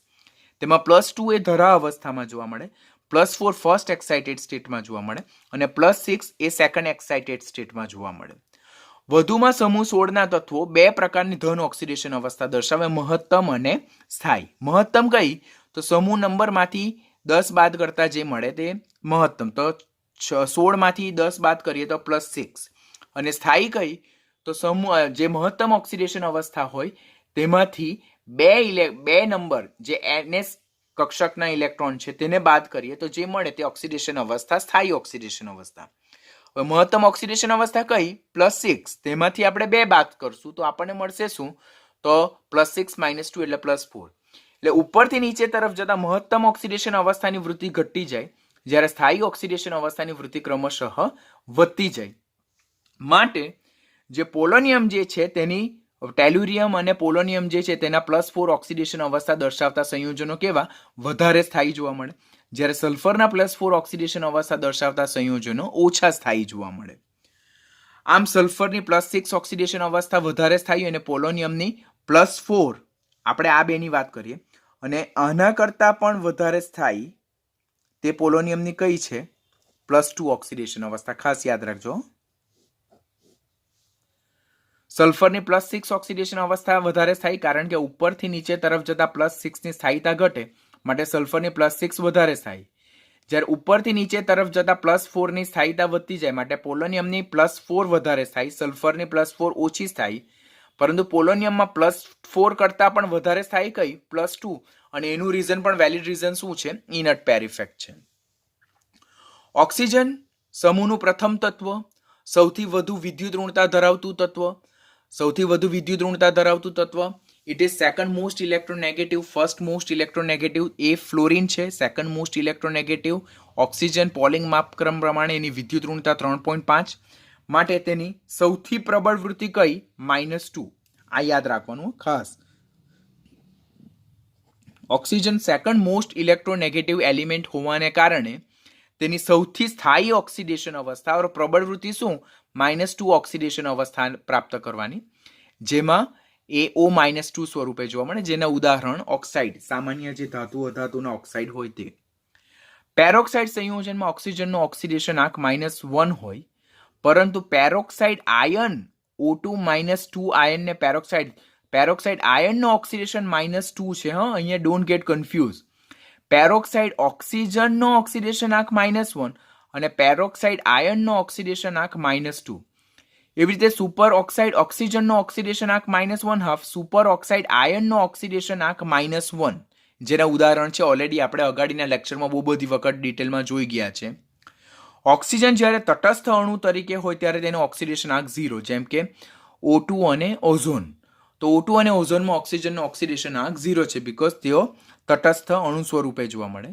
તેમાં +2 એ ધરા અવસ્થામાં જોવા મળે, +4 ફર્સ્ટ એક્સાઇટેડ સ્ટેટમાં જોવા મળે અને +6 એ સેકન્ડ એક્સાઇટેડ સ્ટેટમાં જોવા મળે. વધુમાં સમૂહ 16 ના તત્વો 2 પ્રકારની ધન ઓક્સિડેશન અવસ્થા દર્શાવે, મહત્તમ અને સ્થાયી. મહત્તમ કઈ? તો સમૂહ નંબરમાંથી 10 બાદ કરતા જે મળે તે મહત્તમ. તો 16 માંથી 10 બાદ કરીએ તો +6. અને સ્થાયી કઈ? તો સમૂહ જે મહત્તમ ઓક્સિડેશન અવસ્થા હોય તેમાંથી બે નંબર જે NS કક્ષકના ઇલેક્ટ્રોન છે તેને બાદ કરીએ તો જે મળે તે ઓક્સિડેશન અવસ્થા સ્થાયી ઓક્સિડેશન અવસ્થા. હવે મહત્તમ ઓક્સિડેશન અવસ્થા કઈ? +6. તેમાંથી આપણે 2 બાદ કરશું તો આપણને મળશે શું? તો +6 - 2 એટલે +4. એટલે ઉપરથી નીચે તરફ જતા મહત્તમ ઓક્સિડેશન અવસ્થાની વૃત્તિ ઘટતી જાય, જ્યારે સ્થાયી ઓક્સિડેશન અવસ્થાની વૃત્તિ ક્રમશઃ વધતી જાય. માટે જે પોલોનિયમ જે છે તેની ટેલ્યુરિયમ અને પોલોનિયમ જે છે તેના +4 ઓક્સિડેશન અવસ્થા દર્શાવતા સંયોજનો કેવા? વધારે સ્થાયી જોવા મળે, જ્યારે સલ્ફરના +4 ઓક્સિડેશન અવસ્થા દર્શાવતા સંયોજનો ઓછા સ્થાયી જોવા મળે. આમ સલ્ફરની +6 ઓક્સિડેશન અવસ્થા વધારે સ્થાયી અને પોલોનિયમની +4, આપણે આ બેની વાત કરીએ, અને આના કરતા પણ વધારે સ્થાયી તે પોલોનિયમની કઈ છે? +2 ઓક્સિડેશન અવસ્થા. ખાસ યાદ રાખજો. સલ્ફરની +6 ઓક્સિડેશન અવસ્થા વધારે સ્થાયી કારણ કે ઉપરથી નીચે તરફ જતા +6 ની સ્થાયીતા ઘટે, માટે સલ્ફરની +6 વધારે સ્થાયી. જ્યારે ઉપરથી નીચે તરફ જતા +4 ની સ્થાયીતા વધતી જાય, માટે પોલોનિયમની +4 વધારે સ્થાયી, સલ્ફરની +4 ઓછી સ્થાયી. પરંતુ પોલોનિયમમાં +4 કરતા પણ વધારે સ્થાયી કઈ? +2. અને એનું રીઝન પણ વેલિડ રીઝન શું છે? ઇનર્ટ પેર ઇફેક્ટ છે. ઓક્સિજન સમૂહનું પ્રથમ તત્વ, સૌથી વધુ વિદ્યુત ઋણતા ધરાવતું તત્વ, it is second most electronegative. First most electronegative એ ફ્લોરિન છે, second most electronegative oxygen. Pauling માપક્રમ પ્રમાણે એની વિદ્યુત ઋણતા 3.5, માટે તેની સૌથી પ્રબળ વૃત્તિ કઈ? -2. આ યાદ રાખવાનું ખાસ. Oxygen second most electronegative element હોવાને કારણે તેની સૌથી સ્થાયી ઓક્સિડેશન અવસ્થા और પ્રબળ વૃત્તિ શું? -2 ઓક્સિડેશન અવસ્થા પ્રાપ્ત કરવાની, જેમાં એ O-2 સ્વરૂપે જોવા મળે, જેના ઉદાહરણ ઓક્સાઇડ, સામાન્ય જે ધાતુ અધાતુના ઓક્સાઇડ હોય તે. પેરોક્સાઇડ સંયોજનમાં ઓક્સિજનનો ઓક્સિડેશન આંક -1 હોય, પરંતુ પેરોક્સાઇડ આયન O2 - 2 આયનને પેરોક્સાઇડ આયનનો ઓક્સિડેશન -2 છે. અહીંયા ડોન્ટ ગેટ કન્ફ્યુઝ. પેરોક્સાઇડ ઓક્સિજનનો ઓક્સિડેશન આંક -1 અને પેરોક્સાઇડ આયનનો ઓક્સિડેશન આંક -2. એવી રીતે સુપર ઓક્સાઇડ ઓક્સિજનનો ઓક્સિડેશન આંક -1/2, સુપર ઓક્સાઇડ આયનનો ઓક્સિડેશન આંક -1, જેના ઉદાહરણ છે ઓલરેડી આપણે અગાડીના લેક્ચરમાં બહુ બધી વખત ડિટેલમાં જોઈ ગયા છે. ઓક્સિજન જ્યારે તટસ્થ અણુ તરીકે હોય ત્યારે તેનો ઓક્સિડેશન આંક 0, જેમ કે O2 અને ઓઝોન. તો O2 અને ઓઝોનમાં ઓક્સિજનનો ઓક્સિડેશન આંક 0 છે, બીકોઝ તેઓ તટસ્થ અણુ સ્વરૂપે જોવા મળે.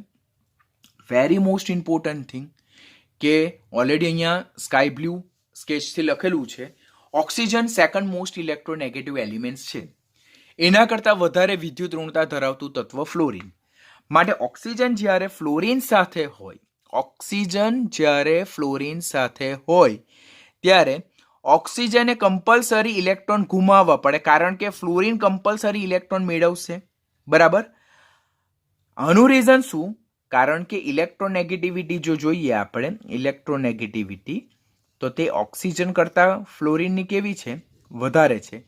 વેરી મોસ્ટ ઇમ્પોર્ટન્ટ થિંગ કે ઓલરેડી અહીંયા સ્કાય બ્લુ સ્કેચથી લખેલું છે, oxygen second most electronegative element છે. એના કરતાં વધારે વિદ્યુત ઋણતા ધરાવતું તત્વ ફ્લોરિન. માટે ઓક્સિજન જ્યારે ફ્લોરિન સાથે હોય ત્યારે ઓક્સિજને કમ્પલસરી ઇલેક્ટ્રોન ગુમાવવા પડે, કારણ કે ફ્લોરિન કમ્પલસરી ઇલેક્ટ્રોન મેળવશે. બરાબર. આનું રીઝન શું? કારણ કે ઇલેક્ટ્રોનેગેટિવિટી જો જોઈએ આપણે, ઇલેક્ટ્રોનેગેટિવિટી તો તે ઓક્સિજન કરતાં ફ્લોરિનની કેવી છે? વધારે છે.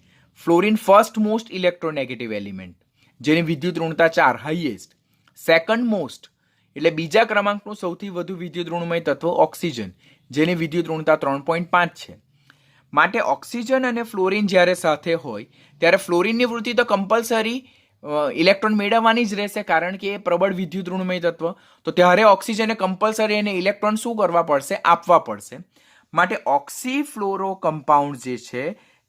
Fluorine first most electronegative element, જેની વિદ્યુત ઋણતા 4, હાઈએસ્ટ. સેકન્ડ મોસ્ટ એટલે બીજા ક્રમાંકનું સૌથી વધુ વિદ્યુત ઋણમય તત્વ ઓક્સિજન, જેની વિદ્યુત ઋણતા 3.5 છે. માટે ઓક્સિજન અને ફ્લોરિન જ્યારે સાથે હોય ત્યારે ફ્લોરિનની વૃત્તિ તો કમ્પલસરી ઇલેક્ટ્રોન મેળવવાની જ રહેશે, કારણ કે એ પ્રબળ વિદ્યુત ઋણમય તત્વ. તો ત્યારે ઓક્સિજને કમ્પલસરી એને ઇલેક્ટ્રોન શું કરવા પડશે? આપવા પડશે. માટે ઓક્સીફ્લોરો કમ્પાઉન્ડ જે છે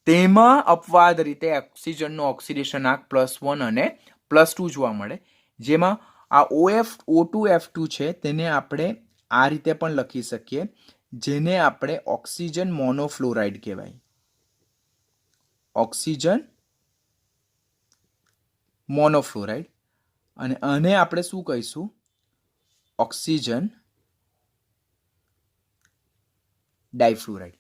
તેમાં અપવાદ રીતે ઓક્સિજનનો ઓક્સિડેશન આંક +1 અને +2 જોવા મળે, જેમાં આ O2F2 છે તેને આપણે આ રીતે પણ લખી શકીએ, જેને આપણે ઓક્સિજન મોનોફ્લોરાઇડ કહેવાય. ઓક્સિજન મોનોફ્લોરાઇડ. અને આને આપણે શું કહીશું? ઓક્સિજન ડાયફ્લોરાઇડ.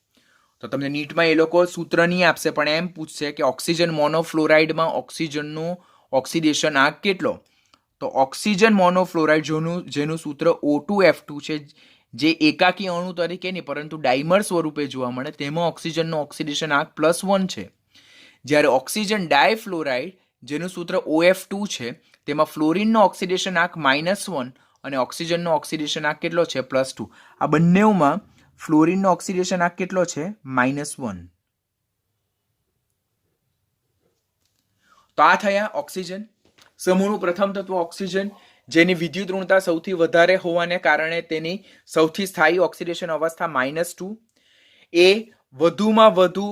તો તમને નીટમાં એ લોકો સૂત્ર નહીં આપશે, પણ એમ પૂછશે કે ઓક્સિજન મોનોફ્લોરાઇડમાં ઓક્સિજનનું ઓક્સિડેશન આંક કેટલો? તો ઓક્સિજન મોનોફ્લોરાઇડ જેનું સૂત્ર O2F2 છે, જે એકાકી અણુ તરીકે નહીં પરંતુ ડાયમર સ્વરૂપે જોવા મળે, તેમાં ઓક્સિજનનો ઓક્સિડેશન આંક +1 છે. જ્યારે ઓક્સિજન ડાયફ્લોરાઇડ જેનું સૂત્ર OF2 છે, તેમાં ફ્લોરિનનો ઓક્સિડેશન આંક -1 અને ઓક્સિજનનો ઓક્સિડેશન આંક કેટલો છે? +2. આ બંનેમાં ફ્લોરિનનો ઓક્સિડેશન આંક કેટલો છે? -1. તો આ થયા ઓક્સિજન. સમૂહનું પ્રથમ તત્વ ઓક્સિજન, જેની વિદ્યુત ઋણતા સૌથી વધારે હોવાને કારણે તેની સૌથી સ્થાયી ઓક્સિડેશન અવસ્થા -2. એ વધુમાં વધુ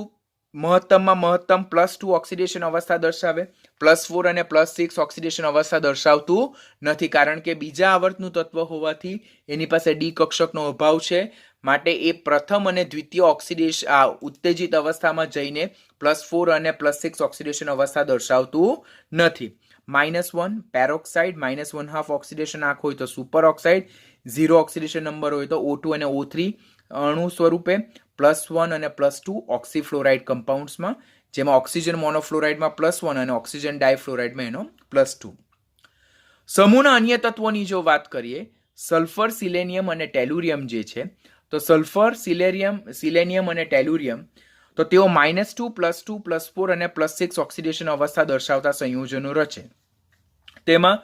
મહત્તમમાં મહત્તમ +2 ઓક્સિડેશન અવસ્થા દર્શાવે. +4 અને +6 ઓક્સિડેશન અવસ્થા દર્શાવતું નથી, કારણ કે બીજા આવર્તનું તત્વ હોવાથી એની પાસે ડી કક્ષકનો અભાવ છે. માટે એ પ્રથમ અને દ્વિતીય ઓક્સિડેશન ઉત્તેજિત અવસ્થામાં જઈને +4 અને +6 ઓક્સિડેશન અવસ્થા દર્શાવતું નથી. -1 પેરોક્સાઇડ, -1/2 ઓક્સિડેશન આંક હોય તો સુપર ઓક્સાઇડ, 0 ઓક્સિડેશન નંબર હોય તો O2 અને O3 અણુ સ્વરૂપે, +1 અને +2 ઓક્સીફ્લોરાઇડ કમ્પાઉન્ડ્સમાં, જેમાં ઓક્સિજન મોનોફ્લોરાઇડમાં +1 અને ઓક્સિજન ડાયફ્લોરાઇડમાં એનો +2. સમૂહના અન્ય તત્વોની જો વાત કરીએ, સલ્ફર, સિલેનિયમ અને ટેલુરિયમ જે છે, તો સલ્ફર, સિલેનિયમ અને ટેલુરિયમ તો તેઓ -2, +2, +4 અને +6 ઓક્સિડેશન અવસ્થા દર્શાવતા સંયોજનો રચે. તેમાં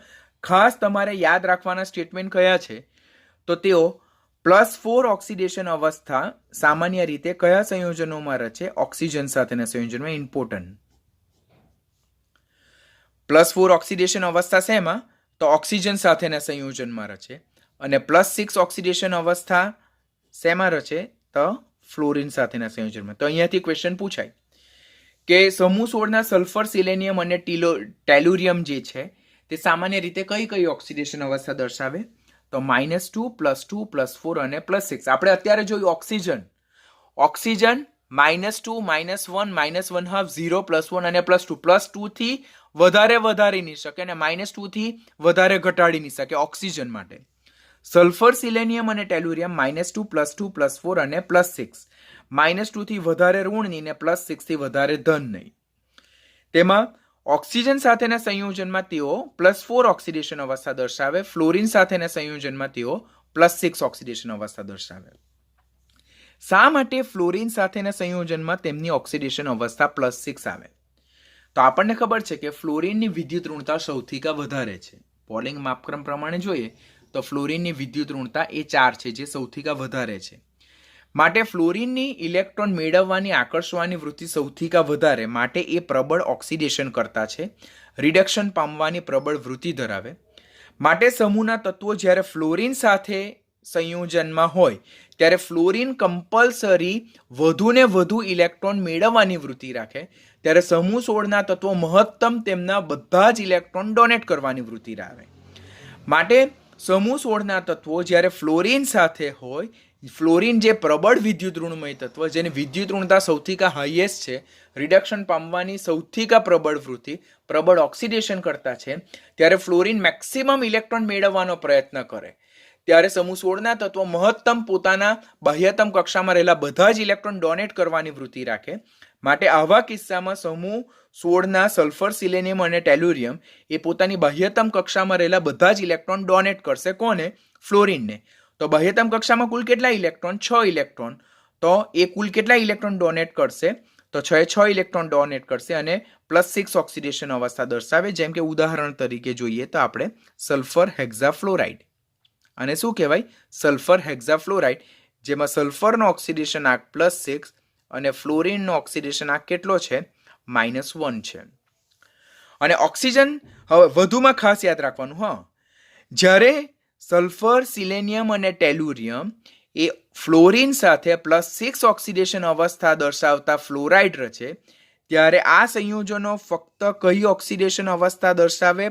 ખાસ તમારે યાદ રાખવાના સ્ટેટમેન્ટ કયા છે? તો તેઓ +4 ઓક્સિડેશન અવસ્થા સામાન્ય રીતે કયા સંયોજનોમાં રચે? ઓક્સિજન સાથેના સંયોજનમાં. ઇમ્પોર્ટન્ટ. +4 ઓક્સિડેશન અવસ્થા શેમાં? તો ઓક્સિજન સાથેના સંયોજનમાં રચે. અને +6 ઓક્સિડેશન અવસ્થા શેમાં રચે? તો ફ્લોરિન સાથેના સંયોજનમાં. તો અહીંયાથી ક્વેશ્ચન પૂછાય કે સમૂહ 16ના સલ્ફર, સિલેનિયમ અને ટેલુરિયમ જે છે તે સામાન્ય રીતે કઈ કઈ ઓક્સિડેશન અવસ્થા દર્શાવે? તો -2, +2, +4 અને +6. આપણે અત્યારે જોયું ઓક્સિજન -2, -1, -1/2, 0, +1 અને +2. +2 થી વધારે વધારી નહીં શકે અને -2 થી વધારે ઘટાડી નહીં શકે ઓક્સિજન માટે. સલ્ફર, સિલેનિયમ અને ટેલુરિયમ -2, +2, +4 અને +6. -2 થી વધારે ઋણ નહીં ને +6 થી વધારે ધન નહીં. તેમાં ઓક્સિજન સાથેના સંયોજનમાં તેઓ +4 ઓક્સિડેશન અવસ્થા દર્શાવે. ફ્લોરિન સાથેના સંયોજનમાં તેઓ +6 ઓક્સિડેશન અવસ્થા દર્શાવે. શા માટે ફ્લોરિન સાથેના સંયોજનમાં તેમની ઓક્સિડેશન અવસ્થા +6 આવે? તો આપણને ખબર છે કે ફ્લોરિનની વિદ્યુત ઋણતા સૌથી વધારે છે. પોલિંગ માપક્રમ પ્રમાણે જોઈએ તો ફ્લોરિનની વિદ્યુત ઋણતા એ 4 છે, જે સૌથી વધારે છે. માટે ફ્લોરિનની ઇલેક્ટ્રોન મેળવવાની આકર્ષવાની વૃત્તિ સૌથી વધારે, માટે એ પ્રબળ ઓક્સિડેશન કરતા છે, રિડક્શન પામવાની પ્રબળ વૃત્તિ ધરાવે. માટે સમૂહના તત્વો જ્યારે ફ્લોરિન સાથે સંયોજનમાં હોય ત્યારે ફ્લોરિન કમ્પલસરી વધુને વધુ ઇલેક્ટ્રોન મેળવવાની વૃત્તિ રાખે, ત્યારે સમૂહ 16ના તત્વો મહત્તમ તેમના બધા જ ઇલેક્ટ્રોન ડોનેટ કરવાની વૃત્તિ રાખે. માટે સમૂહ 16ના તત્વો જ્યારે ફ્લોરિન સાથે હોય, ફ્લોરિન જે પ્રબળ વિદ્યુત ઋણમય તત્વ, જેની વિદ્યુત ઋણતા સૌથી હાઈએસ્ટ છે, રિડક્શન પામવાની સૌથી પ્રબળ વૃત્તિ, પ્રબળ ઓક્સિડેશન કરતા છે, ત્યારે ફ્લોરિન મેક્સિમમ ઇલેક્ટ્રોન મેળવવાનો પ્રયત્ન કરે, ત્યારે સમૂહ 16ના તત્વો મહત્તમ પોતાના બાહ્યતમ કક્ષામાં રહેલા બધા જ ઇલેક્ટ્રોન ડોનેટ કરવાની વૃત્તિ રાખે. માટે આવા કિસ્સામાં સમૂહ 16ના સલ્ફર, સિલેનિયમ અને ટેલુરિયમ એ પોતાની બાહ્યતમ કક્ષામાં રહેલા બધા જ ઇલેક્ટ્રોન ડોનેટ કરશે. કોને? ફ્લોરિનને. તો બાહ્યતમ કક્ષામાં કુલ કેટલા ઇલેક્ટ્રોન? 6 ઇલેક્ટ્રોન. તો એ કુલ કેટલા ઇલેક્ટ્રોન ડોનેટ કરશે? તો 6 ઇલેક્ટ્રોન ડોનેટ કરશે અને +6 ઓક્સિડેશન અવસ્થા દર્શાવે. જેમ કે ઉદાહરણ તરીકે જોઈએ તો આપણે સલ્ફર હેક્ઝાફ્લોરાઇડ, અને શું કહેવાય? સલ્ફર હેક્ઝાફ્લોરાઇડ, જેમાં સલ્ફરનો ઓક્સિડેશન આંક +6 અને ફ્લોરિનનો ઓક્સિડેશન આંક કેટલો છે? -1 છે. અને ઓક્સિજન, હવે વધુમાં ખાસ યાદ રાખવાનું, જ્યારે સલ્ફર, સિલેનિયમ અને ટેલુરિયમ એ ફ્લોરિન સાથે +6 ઓક્સિડેશન અવસ્થા દર્શાવતા ફ્લોરાઇડ રચે, ત્યારે આ સંયોજનો ફક્ત કઈ ઓક્સિડેશન અવસ્થા દર્શાવે?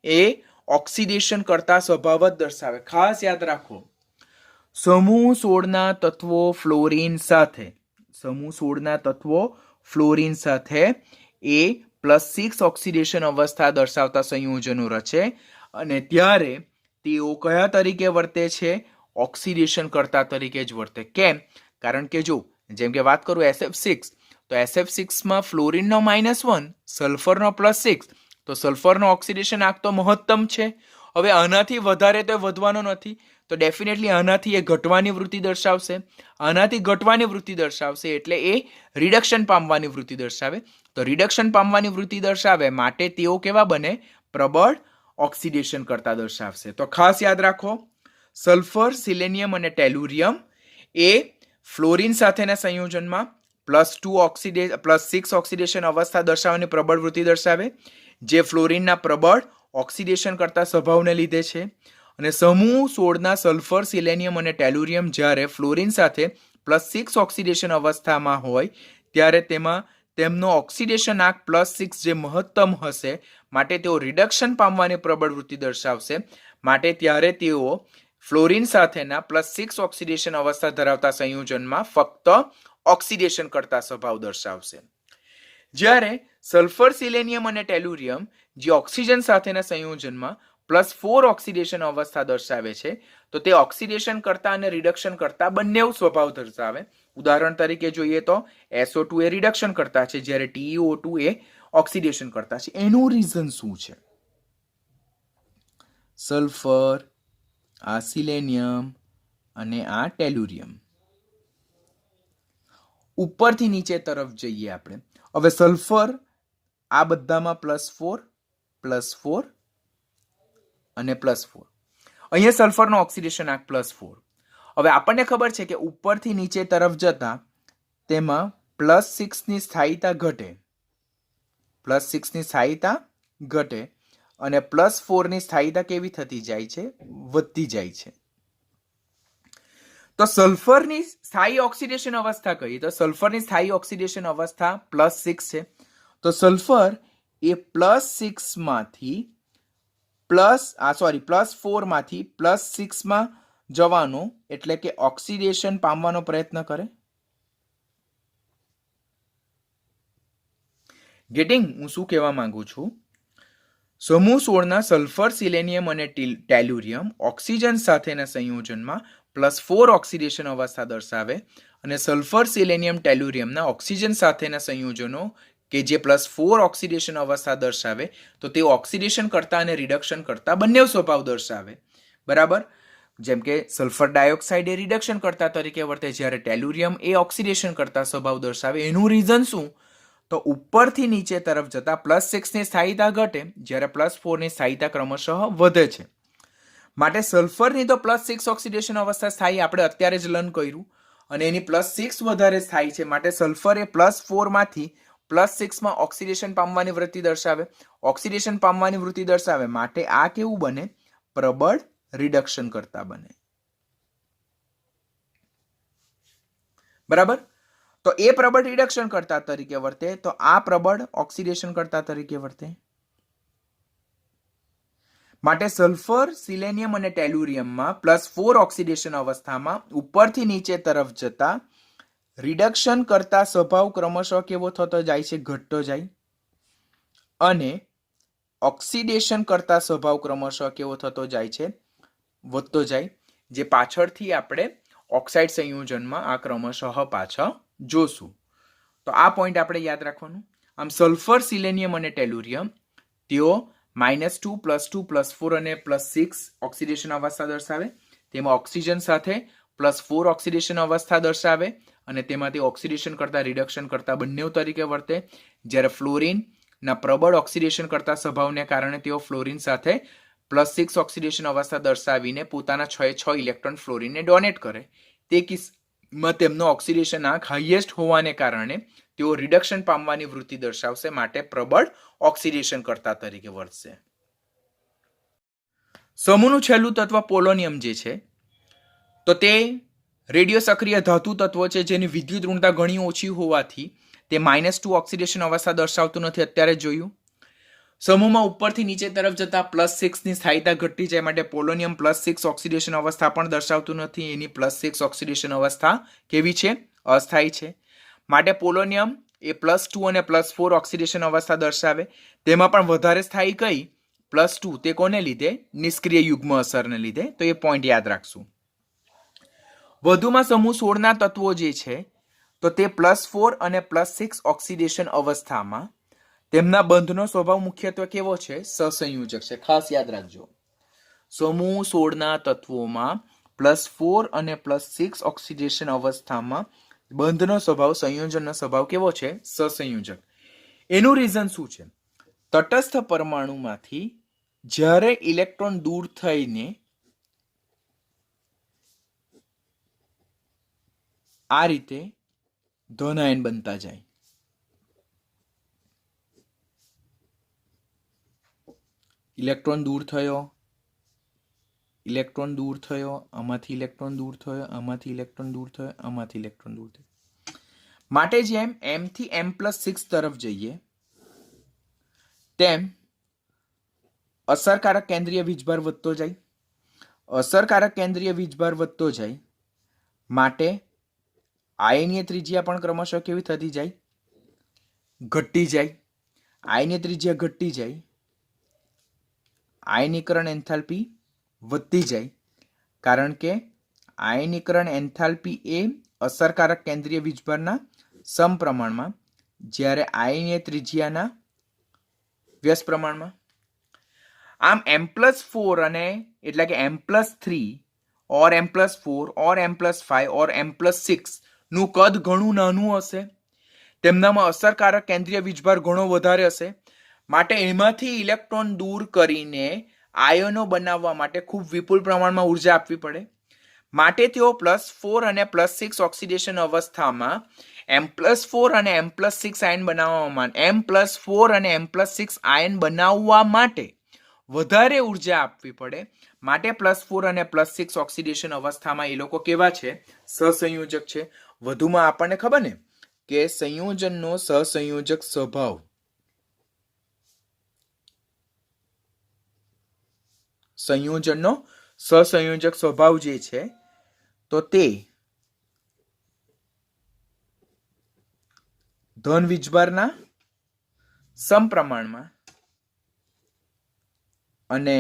એ ઓક્સિડેશન કરતા સ્વભાવ જ દર્શાવે. ખાસ યાદ રાખો, સમૂહ 16ના તત્વો ફ્લોરિન સાથે, સમૂહ 16ના તત્વો ફ્લોરિન સાથે એ +6 ઓક્સિડેશન અવસ્થા દર્શાવતા સંયોજનો રચે, અને ત્યારે તેઓ કયા તરીકે વર્તે છે? ઓક્સિડેશન કરતા તરીકે જ વર્તે. કેમ? કારણ કે જો, જેમ કે વાત કરું SF6, તો SF6માં ફ્લોરિનનો -1, સલ્ફરનો +6, તો સલ્ફરનો ઓક્સિડેશન આંક તો મહત્તમ છે. હવે આનાથી વધારે તો વધવાનો નથી, તો ડેફિનેટલી આનાથી એ ઘટવાની વૃત્તિ દર્શાવશે. આનાથી ઘટવાની વૃત્તિ દર્શાવશે એટલે એ રિડક્શન પામવાની વૃત્તિ દર્શાવે. તો રિડક્શન પામવાની વૃત્તિ દર્શાવે માટે તેઓ કેવા બને? પ્રબળ ઓક્સિડેશન કરતા દર્શાવશે. તો ખાસ યાદ રાખો, સલ્ફર, સિલેનિયમ અને ટેલુરિયમ એ ફ્લોરિન સાથેના સંયોજનમાં +6 ઓક્સિડેશન અવસ્થા દર્શાવવાની પ્રબળ વૃત્તિ દર્શાવે, જે ફ્લોરિનના પ્રબળ ઓક્સિડેશન કરતા સ્વભાવને લીધે છે. અને સમૂહ 16ના સલ્ફર, સિલેનિયમ અને ટેલુરિયમ જ્યારે ફ્લોરિન સાથે +6 ઓક્સિડેશન અવસ્થામાં હોય, ત્યારે તેમાં તેમનો ઓક્સિડેશન આંક +6 જે મહત્તમ હશે, માટે તેઓ રિડક્શન પામવાની પ્રબળ વૃત્તિ દર્શાવશે. માટે ત્યારે તેઓ ફ્લોરિન સાથેના +6 ઓક્સિડેશન અવસ્થા ધરાવતા સંયોજનમાં ફક્ત ઓક્સિડેશન કરતા સ્વભાવ દર્શાવશે. જ્યારે સલ્ફર, સિલેનિયમ અને ટેલુરિયમ જે ઓક્સિજન સાથેના સંયોજનમાં +4 ઓક્સિડેશન અવસ્થા દર્શાવે છે, તો તે ઓક્સિડેશન કરતા અને રિડક્શન કરતા બંને સ્વભાવ દર્શાવે. ઉદાહરણ તરીકે જોઈએ તો SO2 એ રિડક્શન કરતા છે, જ્યારે TiO2 એ ઓક્સિડેશન કરતા છે. એનું રીઝન શું છે? સલ્ફર, આ સિલેનિયમ અને આ ટેલુરિયમ. ઉપરથી નીચે તરફ જઈએ આપણે. હવે સલ્ફર આ બધામાં +4, +4 અને +4. અહીંયા સલ્ફરનો ઓક્સિડેશન આંક +4. હવે આપણને ખબર છે કે ઉપરથી નીચે તરફ જતા તેમાં +6ની સ્થાયીતા ઘટે, +6ની સ્થાયીતા ઘટે અને +4ની સ્થાયીતા કેવી થતી જાય છે? વધતી જાય છે. તો સલ્ફરની સ્થાયી ઓક્સિડેશન અવસ્થા કહીએ તો સલ્ફરની સ્થાયી ઓક્સિડેશન અવસ્થા +6 છે. તો સલ્ફર એ +6 માંથી +4 માંથી +6 જવાનો, એટલે કે ઓક્સિડેશન પામવાનો પ્રયત્ન કરે. ગેટિંગ? હું શું કહેવા માંગુ છું? સમૂહ 16ના સલ્ફર, સિલેનિયમ અને ટેલુરિયમ ઓક્સિજન સાથેના સંયોજનમાં +4 ઓક્સિડેશન અવસ્થા દર્શાવે, અને સલ્ફર, સિલેનિયમ, ટેલુરિયમના ઓક્સિજન સાથેના સંયોજનો કે જે +4 ઓક્સિડેશન અવસ્થા દર્શાવે, તો તે ઓક્સિડેશન કરતા અને રિડક્શન કરતા બંને સ્વભાવ દર્શાવે. બરાબર? જેમ કે સલ્ફર ડાયોક્સાઇડ એ રિડક્શન કરતા તરીકે વર્તે, જ્યારે ટેલુરિયમ એ ઓક્સિડેશન કરતા સ્વભાવ દર્શાવે. એનું રીઝન શું? તો ઉપરથી નીચે તરફ જતા +6ની સ્થાયીતા ઘટે, જ્યારે +4ની સ્થાયીતા ક્રમશઃ વધે છે. માટે સલ્ફરની તો +6 ઓક્સિડેશન અવસ્થા સ્થાયી આપણે અત્યારે જ લર્ન કર્યું, અને એની +6 વધારે સ્થાયી છે. માટે સલ્ફર એ +4 માંથી +6 ઓક્સિડેશન પામવાની વૃત્તિ દર્શાવે. ઓક્સિડેશન પામવાની વૃત્તિ દર્શાવે માટે આ કેવું બને? પ્રબળ રિડક્શન કરતા બને. બરાબર? તો એ પ્રબળ રિડક્શન કરતા તરીકે વર્તે, તો આ પ્રબળ ઓક્સિડેશન કરતા તરીકે વર્તે. માટે સલ્ફર, સિલેનિયમ અને ટેલુરિયમમાં +4 ઓક્સિડેશન અવસ્થામાં ઉપરથી નીચે તરફ જતા રિડક્શન કરતા સ્વભાવ ક્રમશઃ કેવો થતો જાય છે? ઘટતો જાય. અને ઓક્સિડેશન કરતા સ્વભાવ ક્રમશઃ કેવો થતો જાય છે? વધતો જાય. જે પાછળથી આપણે ઓક્સાઇડ સંયોજનમાં આ ક્રમશઃ પાછા જોશું. તો આ પોઈન્ટ આપણે યાદ રાખવાનું. આમ સલ્ફર, સિલેનિયમ અને ટેલુરિયમ તેઓ -2, +2, +4 અને +6 ઓક્સિડેશન અવસ્થા દર્શાવે. તેમાં ઓક્સિજન સાથે +4 ઓક્સિડેશન અવસ્થા દર્શાવે અને તેમાંથી ઓક્સિડેશન કરતા રિડક્શન કરતા બંને તરીકે વર્તે, જ્યારે ફ્લોરિનના પ્રબળ ઓક્સિડેશન કરતા સ્વભાવને કારણે તેઓ ફ્લોરિન સાથે +6 ઓક્સિડેશન અવસ્થા દર્શાવીને પોતાના 6 ઇલેક્ટ્રોન ફ્લોરિનને ડોનેટ કરે. તે કિસ્સામાં તેમનો ઓક્સિડેશન આંક હાઈએસ્ટ હોવાને કારણે તેઓ રિડક્શન પામવાની વૃત્તિ દર્શાવશે, માટે પ્રબળ ઓક્સિડેશન કરતા તરીકે વર્તશે. સમૂહનું છેલ્લું તત્વ પોલોનિયમ જે છે તો તે રેડિયો સક્રિય ધાતુ તત્વ છે, જેની વિદ્યુત ઋણતા ઘણી ઓછી હોવાથી તે -2 ઓક્સિડેશન અવસ્થા દર્શાવતું નથી. અત્યારે જોયું સમૂહમાં ઉપરથી નીચે તરફ જતા +6 ની સ્થાયીતા ઘટતી જાય, માટે પોલોનિયમ +6 ઓક્સિડેશન અવસ્થા પણ દર્શાવતું નથી. એની +6 ઓક્સિડેશન અવસ્થા કેવી છે? અસ્થાયી છે. માટે પોલોનિયમ એ +2 અને +4 ઓક્સિડેશન અવસ્થા દર્શાવે. તેમાં પણ વધારે સ્થાયી કઈ? +2. તે કોને લીધે? નિષ્ક્રિય યુગ્મ અસરને લીધે. તો એ પોઈન્ટ યાદ રાખશું. વધુમાં સમૂહ 16 ના તત્વો જે છે તો તે +4 અને +6 ઓક્સિડેશન અવસ્થામાં તેમના બંધનો સ્વભાવ મુખ્યત્વે કેવો છે? સહસંયોજક છે. ખાસ યાદ રાખજો. સમૂહ 16 ના તત્વોમાં +4 અને +6 ઓક્સિડેશન અવસ્થામાં બંધનો સ્વભાવ, સંયોજનનો સ્વભાવ કેવો છે? સહસંયોજક. એનું રીઝન શું છે? તટસ્થ પરમાણુમાંથી જ્યારે ઇલેક્ટ્રોન દૂર થઈને આ રીતે ધન આયન બનતા જાય, ઇલેક્ટ્રોન દૂર થયો, ઇલેક્ટ્રોન દૂર થયો, આમાંથી ઇલેક્ટ્રોન દૂર થયો, આમાંથી ઇલેક્ટ્રોન દૂર થયો, આમાંથી ઇલેક્ટ્રોન દૂર થયો. માટે જેમ m થી m+6 તરફ જઈએ તેમ અસરકારક કેન્દ્રીય વીજભાર વધતો જાય. અસરકારક કેન્દ્રીય વીજભાર વધતો જાય માટે આયનીય ત્રિજ્યા પણ ક્રમશઃ કેવી થતી જાય? ઘટતી જાય. આયનીય ત્રિજ્યા ઘટતી જાય, આયનીકરણ એન્થાલ્પી વધતી જાય, કારણ કે આયનીકરણ એન્થાલ્પી એ અસરકારક કેન્દ્રીય વીજભારના સમપ્રમાણમાં, જ્યારે આયનીય ત્રિજ્યાના વ્યસ્ત પ્રમાણમાં. આમ m+4 અને એટલે કે m+3 ઓર m+4 ઓર m+5 ઓર m+6 નું કદ ઘણું નાનું હશે. તેમનામાં અસરકારક કેન્દ્રીય વીજભાર ઘણો વધારે હશે, માટે એમાંથી ઇલેક્ટ્રોન દૂર કરીને આયનો બનાવવા માટે ખૂબ વિપુલ પ્રમાણમાં ઉર્જા આપવી પડે. માટે તેઓ +4 અને +6 ઓક્સિડેશન અવસ્થામાં m+4 અને m+6 આયન બનાવવા માટે વધારે ઉર્જા આપવી પડે. માટે +4 અને +6 ઓક્સિડેશન અવસ્થામાં એ લોકો કેવા છે? સહસંયોજક છે. વધુમાં આપણને ખબર ને કે સંયોજનનો સહસંયોજક સ્વભાવ સંયોજનનો સહસંયોજક સ્વભાવ જે છે તો તે ધન વીજભારના સમપ્રમાણમાં અને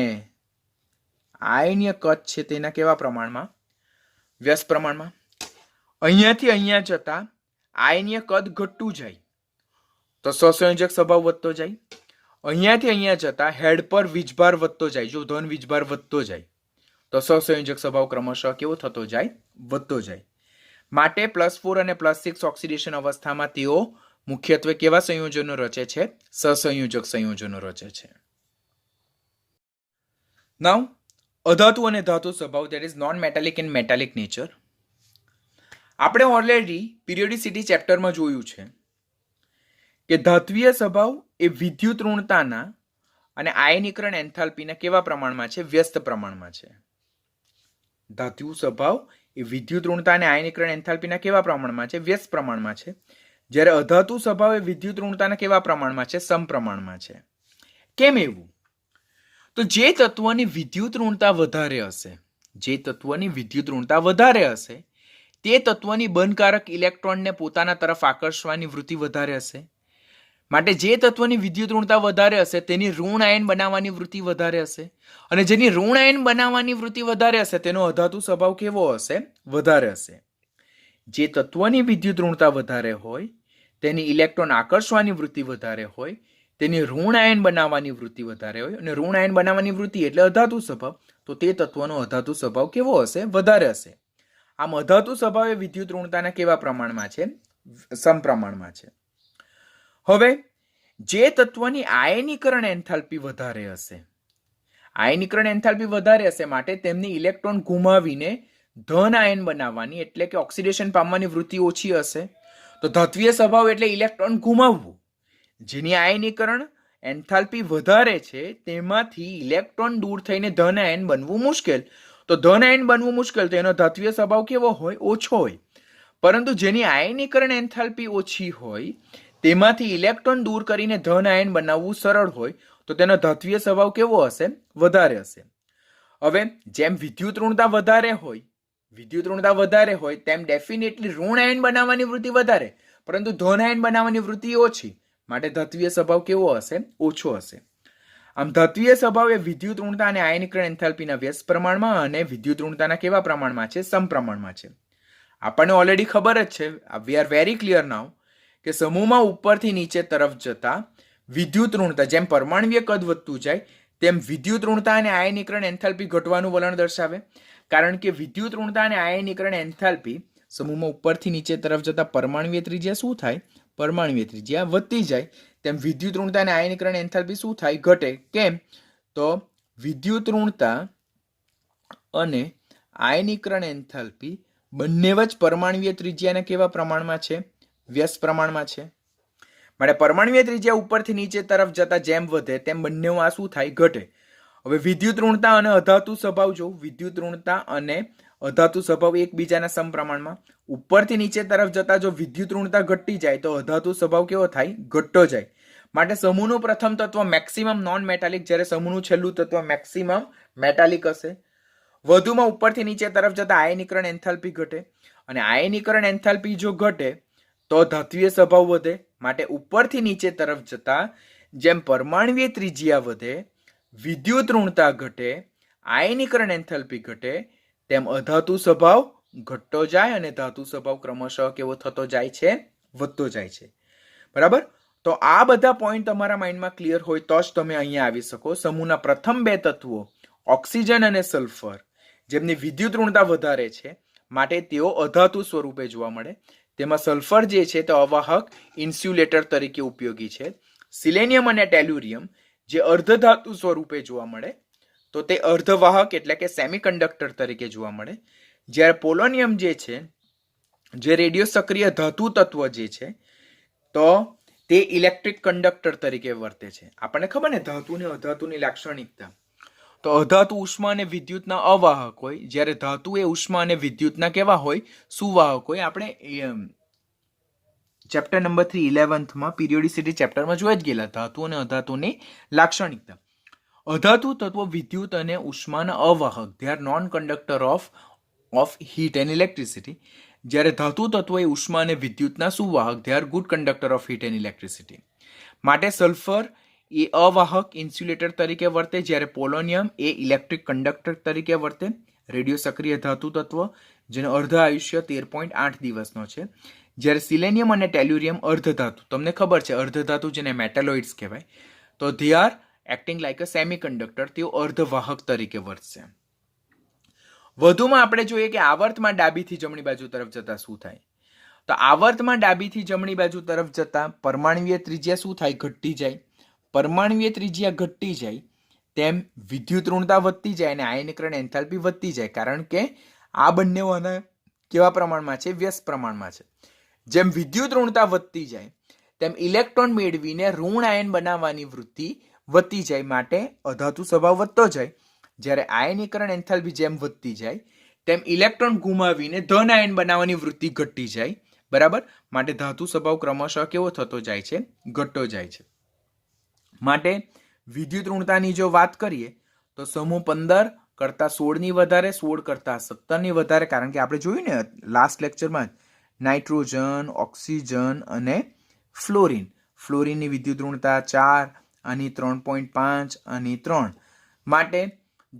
આયનીય કદ છે તેના કેવા પ્રમાણમાં? વ્યસ્ત પ્રમાણમાં. અહીંયાથી અહીંયા જતા આયનીય કદ ઘટતું જાય તો સહસંયોજક સ્વભાવ વધતો જાય. અહીંયાથી અહીંયા જતા હેડ પર વીજભાર વધતો જાય. જો ધન વીજભાર વધતો જાય તો સહસંયોજક સ્વભાવ ક્રમશઃ કેવો થતો જાય? વધતો જાય. માટે +4 અને +6 ઓક્સિડેશન અવસ્થામાં તેઓ મુખ્યત્વે કેવા સંયોજનો રચે છે? સહસંયોજક સંયોજનો રચે છે. નાઉ અધાતુ અને ધાતુ સ્વભાવ, that is known metallic and metallic nature. આપણે ઓલરેડી પીરિયોડિસિટી ચેપ્ટરમાં જોયું છે કે ધાત્વીય સ્વભાવ એ વિદ્યુત ઋણતાના અને આયનીકરણ એન્થાલ્પીના કેવા પ્રમાણમાં છે? વ્યસ્ત પ્રમાણમાં છે. ધાતુ સ્વભાવ એ વિદ્યુત ઋણતા અને આયનીકરણ એન્થાલ્પીના કેવા પ્રમાણમાં છે? વ્યસ્ત પ્રમાણમાં છે. જ્યારે અધાતુ સ્વભાવ એ વિદ્યુત ઋણતાના કેવા પ્રમાણમાં છે? સમપ્રમાણમાં છે. કેમ એવું? તો જે તત્વની વિદ્યુત ઋણતા વધારે હશે, જે તત્વની વિદ્યુત ઋણતા વધારે હશે તે તત્વની બંધકારક ઇલેક્ટ્રોનને પોતાના તરફ આકર્ષવાની વૃત્તિ વધારે હશે. માટે જે તત્વની વિદ્યુત ઋણતા વધારે હશે તેની ઋણ આયન બનાવવાની વૃત્તિ વધારે હશે, અને જેની ઋણ આયન બનાવવાની વૃત્તિ વધારે હશે તેનો અધાતુ સ્વભાવ કેવો હશે? વધારે હશે. જે તત્વની વિદ્યુત ઋણતા વધારે હોય તેની ઇલેક્ટ્રોન આકર્ષવાની વૃત્તિ વધારે હોય, તેની ઋણ આયન બનાવવાની વૃત્તિ વધારે હોય, અને ઋણ આયન બનાવવાની વૃત્તિ એટલે અધાતુ સ્વભાવ, તો તે તત્વનો અધાતુ સ્વભાવ કેવો હશે? વધારે હશે. આમ અધાતુ સ્વભાવ એ વિદ્યુત ઋણતાના કેવા પ્રમાણમાં છે? સમપ્રમાણમાં છે. હવે જે તત્વની આયનીકરણ એન્થાલ્પી વધારે હશે, આયનીકરણ એન્થાલ્પી વધારે હશે માટે તેમની ઇલેક્ટ્રોન ગુમાવીને ધન આયન બનાવવાની એટલે કે ઓક્સિડેશન પામવાની વૃત્તિ ઓછી હશે. તો ધાત્વીય સ્વભાવ એટલે ઇલેક્ટ્રોન ગુમાવવું. જેની આયનીકરણ એન્થાલ્પી વધારે છે તેમાંથી ઇલેક્ટ્રોન દૂર થઈને ધન આયન બનવું મુશ્કેલ. તો ધન આયન બનવું મુશ્કેલ તો એનો ધાત્વીય સ્વભાવ કેવો હોય? ઓછો હોય. પરંતુ જેની આયનીકરણ એન્થાલ્પી ઓછી હોય તેમાંથી ઇલેક્ટ્રોન દૂર કરીને ધન આયન બનાવવું સરળ હોય તો તેનો ધાત્વીય સ્વભાવ કેવો હશે? વધારે હશે. હવે જેમ વિદ્યુત ઋણતા વધારે હોય તેમ ડેફિનેટલી ઋણ આયન બનાવવાની વૃત્તિ વધારે, પરંતુ ધન આયન બનાવવાની વૃત્તિ ઓછી, માટે ધાત્વીય સ્વભાવ કેવો હશે? ઓછો હશે. આમ ધાત્વીય સ્વભાવ એ વિદ્યુત ઋણતા અને આયનીકરણ એન્થાલ્પીના વ્યસ્ત પ્રમાણમાં અને વિદ્યુત ઋણતાના કેવા પ્રમાણમાં છે? સમપ્રમાણમાં છે. આપણને ઓલરેડી ખબર જ છે, વી આર વેરી ક્લિયર નાઉ, કે સમૂહમાં ઉપરથી નીચે તરફ જતા વિદ્યુત ઋણતા, જેમ પરમાણ્વીય કદ વધતું જાય તેમ વિદ્યુત ઋણતા અને આયનીકરણ એન્થાલ્પી ઘટવાનું વલણ દર્શાવે. કારણ કે વિદ્યુત ઋણતા અને આયનીકરણ એન્થાલ્પી સમૂહમાં ઉપરથી નીચે તરફ જતા પરમાણ્વીય ત્રિજ્યા શું થાય? પરમાણ્વીય ત્રિજ્યા વધતી જાય તેમ વિદ્યુત ઋણતા અને આયનીકરણ એન્થાલ્પી શું થાય? ઘટે. કેમ? તો વિદ્યુત ઋણતા અને આયનીકરણ એન્થાલ્પી બંને જ પરમાણ્વીય ત્રિજ્યાના કેવા પ્રમાણમાં છે? વ્યસ્ત પ્રમાણમાં છે. માટે પરમાણ્વીય ત્રિજ્યા ઉપરથી નીચે તરફ જતા જેમ વધે તેમ બંનેમાં શું થાય? ઘટે. હવે વિદ્યુત ઋણતા અને અધાતુ સ્વભાવ જો, વિદ્યુત ઋણતા અને અધાતુ સ્વભાવ એકબીજાના સમપ્રમાણમાં. ઉપરથી નીચે તરફ જતા જો વિદ્યુત ઋણતા ઘટતી જાય તો અધાતુ સ્વભાવ કેવો થાય? ઘટતો જાય. માટે સમૂહનું પ્રથમ તત્વ મેક્સિમમ નોન મેટાલિક, જ્યારે સમૂહનું છેલ્લું તત્વ મેક્સિમમ મેટાલિક હશે. વધુમાં ઉપરથી નીચે તરફ જતા આયનીકરણ એન્થાલ્પી ઘટે, અને આયનીકરણ એન્થાલ્પી જો ઘટે તો ધાત્વીય સ્વભાવ વધે. માટે ઉપરથી નીચે તરફ જતા જેમ પરમાણ્વીય ત્રિજ્યા વધે, વિદ્યુત ઋણતા ઘટે, આયનીકરણ એન્થાલ્પી ઘટે, તેમ અધાતુ સ્વભાવ ઘટતો જાય અને ધાતુ સ્વભાવ ક્રમશઃ કેવો થતો જાય છે? વધતો જાય છે. બરાબર? તો આ બધા પોઈન્ટ તમારા માઇન્ડમાં ક્લિયર હોય તો જ તમે અહીંયા આવી શકો. સમૂહના પ્રથમ બે તત્વો ઓક્સિજન અને સલ્ફર, જેમની વિદ્યુત ઋણતા વધારે છે માટે તેઓ અધાતુ સ્વરૂપે જોવા મળે. તેમાં સલ્ફર જે છે તે અવાહક ઇન્સ્યુલેટર તરીકે ઉપયોગી છે. સિલેનિયમ અને ટેલ્યુરિયમ જે અર્ધધાતુ સ્વરૂપે જોવા મળે તો તે અર્ધવાહક એટલે કે સેમિકન્ડક્ટર તરીકે જોવા મળે. જ્યારે પોલોનિયમ જે છે, જે રેડિયો સક્રિય ધાતુ તત્વ જે છે, તો તે ઇલેક્ટ્રિક કંડક્ટર તરીકે વર્તે છે. આપણને ખબર ને ધાતુ ને અધાતુની લાક્ષણિકતા. તો અધાતુ ઉષ્મા અને વિદ્યુતના અવાહક હોય, જ્યારે ધાતુ એ ઉષ્મા અને વિદ્યુતના કેવા હોય? સુવાહક હોય. આપણે ચેપ્ટર નંબર 3 11th પીરિયોડિસિટી ચેપ્ટરમાં જોઈ જ ગયેલા ધાતુ અને અધાતુની લાક્ષણિકતા. અધાતુ તત્વો વિદ્યુત અને ઉષ્માના અવાહક, they are non conductor of heat and electricity. જ્યારે ધાતુ તત્વો એ ઉષ્મા અને વિદ્યુતના સુવાહક, they are good conductor of heat and electricity. માટે સલ્ફર એ અવાહક ઇન્સ્યુલેટર તરીકે વર્તે, જ્યારે પોલોનિયમ એ ઇલેક્ટ્રિક કંડક્ટર તરીકે વર્તે. રેડિયો સક્રિય ધાતુ તત્વ જેનો અર્ધ આયુષ્ય 13.8 દિવસનો છે. જ્યારે સિલેનિયમ અને ટેલ્યુરિયમ અર્ધધાતુ, તમને ખબર છે અર્ધધાતુ જેને મેટાલોઇડ્સ કહેવાય, તો they are acting like a semiconductor, તેઓ અર્ધવાહક તરીકે વર્તશે. વધુમાં આપણે જોઈએ કે આવર્તમાં ડાબીથી જમણી બાજુ તરફ જતા શું થાય? તો આવર્તમાં ડાબીથી જમણી બાજુ તરફ જતા પરમાણ્વીય ત્રિજ્યા શું થાય? ઘટતી જાય. પરમાણ્વીય ત્રિજ્યા ઘટતી જાય તેમ વિદ્યુત ઋણતા વધતી જાય અને આયનીકરણ એન્થાલ્પી વધતી જાય, કારણ કે આ બંને કેવા પ્રમાણમાં છે? વ્યસ્ત પ્રમાણમાં છે. જેમ વિદ્યુત ઋણતા વધતી જાય તેમ ઇલેક્ટ્રોન મેળવીને ઋણ આયન બનાવવાની વૃત્તિ વધતી જાય, માટે અધાતુ સ્વભાવ વધતો જાય. જ્યારે આયનીકરણ એન્થાલ્પી જેમ વધતી જાય તેમ ઇલેક્ટ્રોન ગુમાવીને ધન આયન બનાવવાની વૃત્તિ ઘટતી જાય. બરાબર? માટે ધાતુ સ્વભાવ ક્રમશઃ કેવો થતો જાય છે? ઘટતો જાય છે. માટે વિદ્યુત ઋણતાની જો વાત કરીએ તો સમૂહ 15 કરતા 16 વધારે, 16 કરતા 17 વધારે, કારણ કે આપણે જોયું ને લાસ્ટ લેક્ચરમાં નાઇટ્રોજન, ઓક્સિજન અને ફ્લોરિન. ફ્લોરિનની વિદ્યુત ઋણતા 4, આની 3.5, આની 3. માટે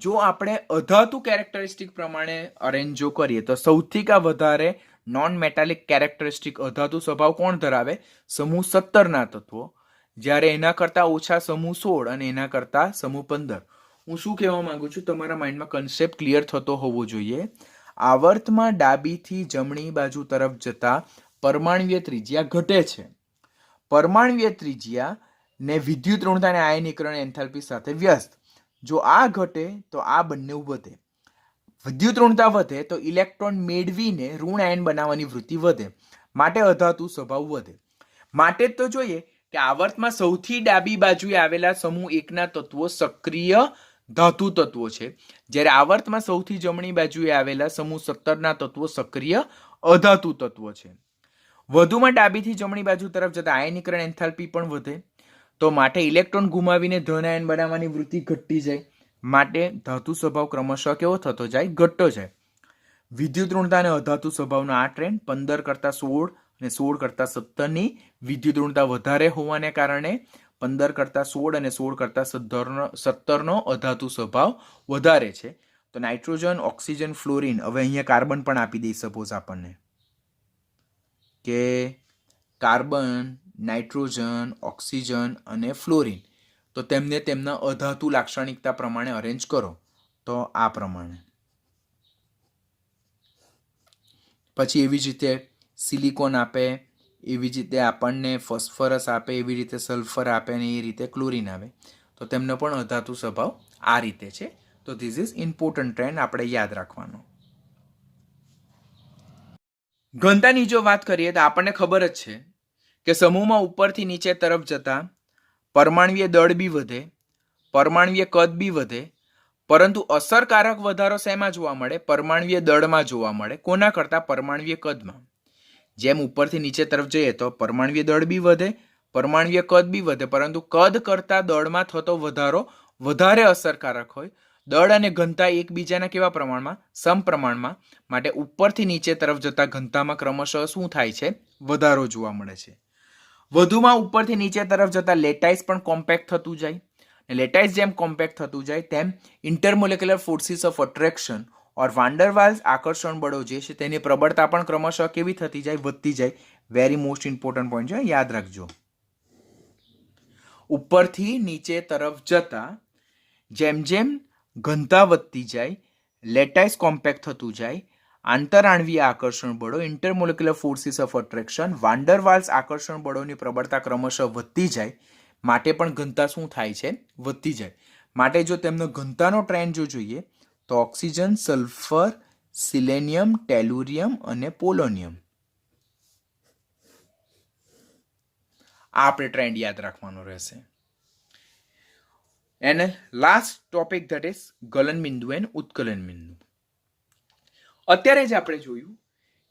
જો આપણે અધાતુ કેરેક્ટરિસ્ટિક પ્રમાણે અરેન્જ જો કરીએ તો સૌથી વધારે નોન મેટાલિક કેરેક્ટરિસ્ટિક અધાતુ સ્વભાવ કોણ ધરાવે? સમૂહ 17ના તત્વો. જ્યારે એના કરતા ઓછા સમૂહ 16 અને એના કરતા સમૂહ 15. હું શું કહેવા માંગુ છું, તમારા માઇન્ડમાં કન્સેપ્ટ ક્લિયર થતો હોવો જોઈએ. આવર્તમાં ડાબીથી જમણી બાજુ તરફ જતા પરમાણ્વીય ત્રિજ્યા ઘટે છે. પરમાણ્વીય ત્રિજ્યા ને વિદ્યુત ઋણતા અને આયનીકરણ એન્થાલ્પી સાથે વ્યસ્ત. જો આ ઘટે તો આ બંને વધે. વિદ્યુત ઋણતા વધે તો ઇલેક્ટ્રોન મેળવીને ઋણ આયન બનાવવાની વૃત્તિ વધે, માટે અધાતુ સ્વભાવ વધે. માટે તો જોઈએ કે આવર્તમાં સૌથી ડાબી બાજુએ આવેલા સમૂહ 1 ના તત્વો સક્રિય ધાતુ તત્વો છે, જ્યારે આવર્તમાં સૌથી જમણી બાજુએ આવેલા સમૂહ 17 ના તત્વો સક્રિય અધાતુ તત્વો છે. વધુમાં ડાબીથી જમણી બાજુ તરફ જતા આયનીકરણ એન્થાલ્પી પણ વધે, તો માટે ઇલેક્ટ્રોન ગુમાવીને ધન આયન બનાવવાની વૃત્તિ ઘટતી જાય, માટે ધાતુ સ્વભાવ ક્રમશઃ કેવો થતો જાય? ઘટતો જાય. વિદ્યુત ઋણતા અને અધાતુ સ્વભાવનો આ ટ્રેન્ડ 15 કરતા 16 અને 16 કરતા 17 ની વિદ્યુત ઋણતા વધારે હોવાને કારણે 15 કરતા 16 અને 16 કરતા 17 નો અધાતુ સ્વભાવ વધારે છે. તો નાઇટ્રોજન, ઓક્સિજન, ફ્લોરિન, હવે અહીંયા કાર્બન પણ આપી દઈ સપોઝ આપણને કે કાર્બન, નાઇટ્રોજન, ઓક્સિજન અને ફ્લોરિન, તો તેમને તેમના અધાતુ લાક્ષણિકતા પ્રમાણે અરેન્જ કરો. તો આ પ્રમાણે. પછી એવી જ રીતે સિલિકોન આપે, એવી જ રીતે આપણને ફોસ્ફરસ આપે, એવી રીતે સલ્ફર આપે અને એ રીતે ક્લોરિન આવે, તો તેમનો પણ અધાતુ સ્વભાવ આ રીતે છે. તો ધીસ ઇઝ ઇમ્પોર્ટન્ટ ટ્રેન્ડ, આપણે યાદ રાખવાનો. ઘનતાની જો વાત કરીએ તો આપણને ખબર જ છે કે સમૂહમાં ઉપરથી નીચે તરફ જતા પરમાણ્વીય દળ બી વધે, પરમાણ્વીય કદ બી વધે, પરંતુ અસરકારક વધારો શેમાં જોવા મળે? પરમાણ્વીય દળમાં જોવા મળે. કોના કરતા? પરમાણ્વીય કદમાં. જેમ ઉપરથી નીચે તરફ જઈએ તો પરમાણ્વીય દળ બી વધે, પરમાણ્વીય કદ બી વધે, પરંતુ કદ કરતા દળમાં થતો વધારો વધારે અસરકારક હોય. દળ અને ઘનતા એકબીજાના કેવા પ્રમાણમાં? સમપ્રમાણમાં. માટે ઉપરથી નીચે તરફ જતા ઘનતામાં ક્રમશઃ શું થાય છે? વધારો જોવા મળે છે. વધુમાં ઉપરથી નીચે તરફ જતા લેટાઇસ પણ કોમ્પેક્ટ થતું જાય. લેટાઇસ જેમ કોમ્પેક્ટ થતું જાય તેમ intermolecular forces of attraction or van der Waals આકર્ષણ બળો જે છે તેની પ્રબળતા પણ ક્રમશઃ કેવી થતી જાય? વધતી જાય. વેરી મોસ્ટ ઇમ્પોર્ટન્ટ પોઈન્ટ છે, યાદ રાખજો. ઉપરથી નીચે તરફ જતા જેમ જેમ ઘનતા વધતી જાય, લેટાઇસ કોમ્પેક્ટ થતું જાય, આંતરાણવીય આકર્ષણ બળો, ઇન્ટરમોલેક્યુલર forces of attraction, van der Waals આકર્ષણ બળોની પ્રબળતા ક્રમશઃ વધતી જાય, માટે પણ ઘનતા શું થાય છે? વધતી જાય. માટે જો તેમનો ઘનતાનો ટ્રેન્ડ જો જોઈએ તો ઓક્સિજન, સલ્ફર, સિલેનિયમ, ટેલુરિયમ અને પોલોનિયમ, આ આપણે ટ્રેન્ડ યાદ રાખવાનો રહેશે. And last topic that is ગલન બિંદુ એન્ડ ઉત્કલન બિંદુ. અત્યારે જ આપણે જોયું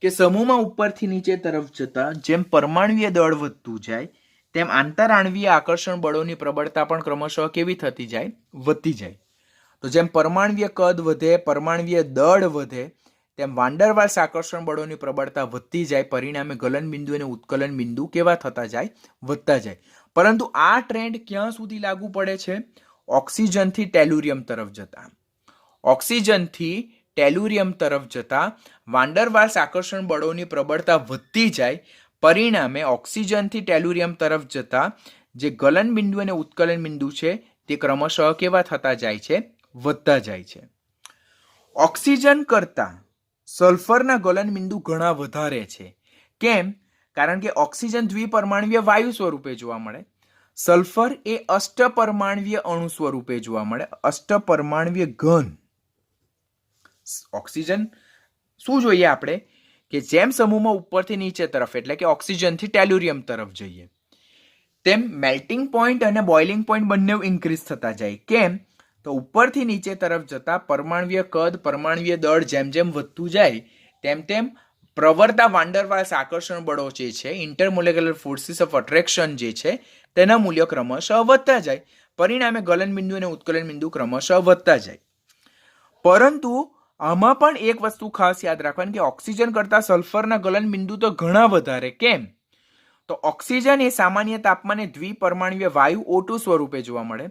કે સમૂહમાં ઉપરથી નીચે તરફ જતા જેમ પરમાણ્વીય દળ વધતું જાય તેમ આંતરાણવીય આકર્ષણ બળોની પ્રબળતા પણ ક્રમશઃ કેવી થતી જાય? વધતી જાય. તો જેમ પરમાણ્વીય કદ વધે, પરમાણ્વીય દળ વધે, તેમ વાન ડર વાલ્સ આકર્ષણ બળોની પ્રબળતા વધતી જાય, પરિણામે ગલન બિંદુ અને ઉત્કલન બિંદુ કેવા થતા જાય? વધતા જાય. પરંતુ આ ટ્રેન્ડ ક્યાં સુધી લાગુ પડે છે? ઓક્સિજનથી ટેલુરિયમ તરફ જતા. ઓક્સિજનથી ટેલુરિયમ તરફ જતા વાન ડર વાલ્સ આકર્ષણ બળોની પ્રબળતા વધતી જાય, પરિણામે ઓક્સિજનથી ટેલુરિયમ તરફ જતા જે ગલન બિંદુ અને ઉત્કલન બિંદુ છે તે ક્રમશઃ કેવા થતા જાય છે? વધતા જાય છે. ઓક્સિજન કરતા સલ્ફરના ગલન બિંદુ ઘણા વધારે છે. કેમ? કારણ કે ઓક્સિજન દ્વિપરમાણવીય વાયુ સ્વરૂપે જોવા મળે, સલ્ફર એ અષ્ટપરમાણવીય અણુ સ્વરૂપે જોવા મળે, અષ્ટપરમાણવીય ઘન. ઓક્સિજન શું જોઈએ આપણે કે જેમ સમૂહમાં ઉપરથી નીચે તરફ એટલે કે ઓક્સિજનથી ટેલુરિયમ તરફ જઈએ તેમ મેલ્ટિંગ પોઈન્ટ અને બોઇલિંગ પોઈન્ટ બંને ઇન્ક્રીઝ થતા જાય. કેમ? તો ઉપરથી નીચે તરફ જતા પરમાણવીય કદ, પરમાણવીય દળ જેમ જેમ વધતું જાય તેમ તેમ પ્રવર્તા વાન ડર વાલ્સ આકર્ષણ બળો જે છે, ઇન્ટરમોલેક્યુલર ફોર્સિસ ઓફ અટ્રેક્શન જે છે તેના મૂલ્ય ક્રમશઃ વધતા જાય, પરિણામે ગલન બિંદુ અને ઉત્કલન બિંદુ ક્રમશઃ વધતા જાય. પરંતુ આમાં પણ એક વસ્તુ ખાસ યાદ રાખવાની કે ઓક્સિજન કરતા સલ્ફરના ગલન બિંદુ તો ઘણા વધારે. કેમ? તો ઓક્સિજન એ સામાન્ય તાપમાને દ્વિપરમાણવીય વાયુ O2 સ્વરૂપે જોવા મળે,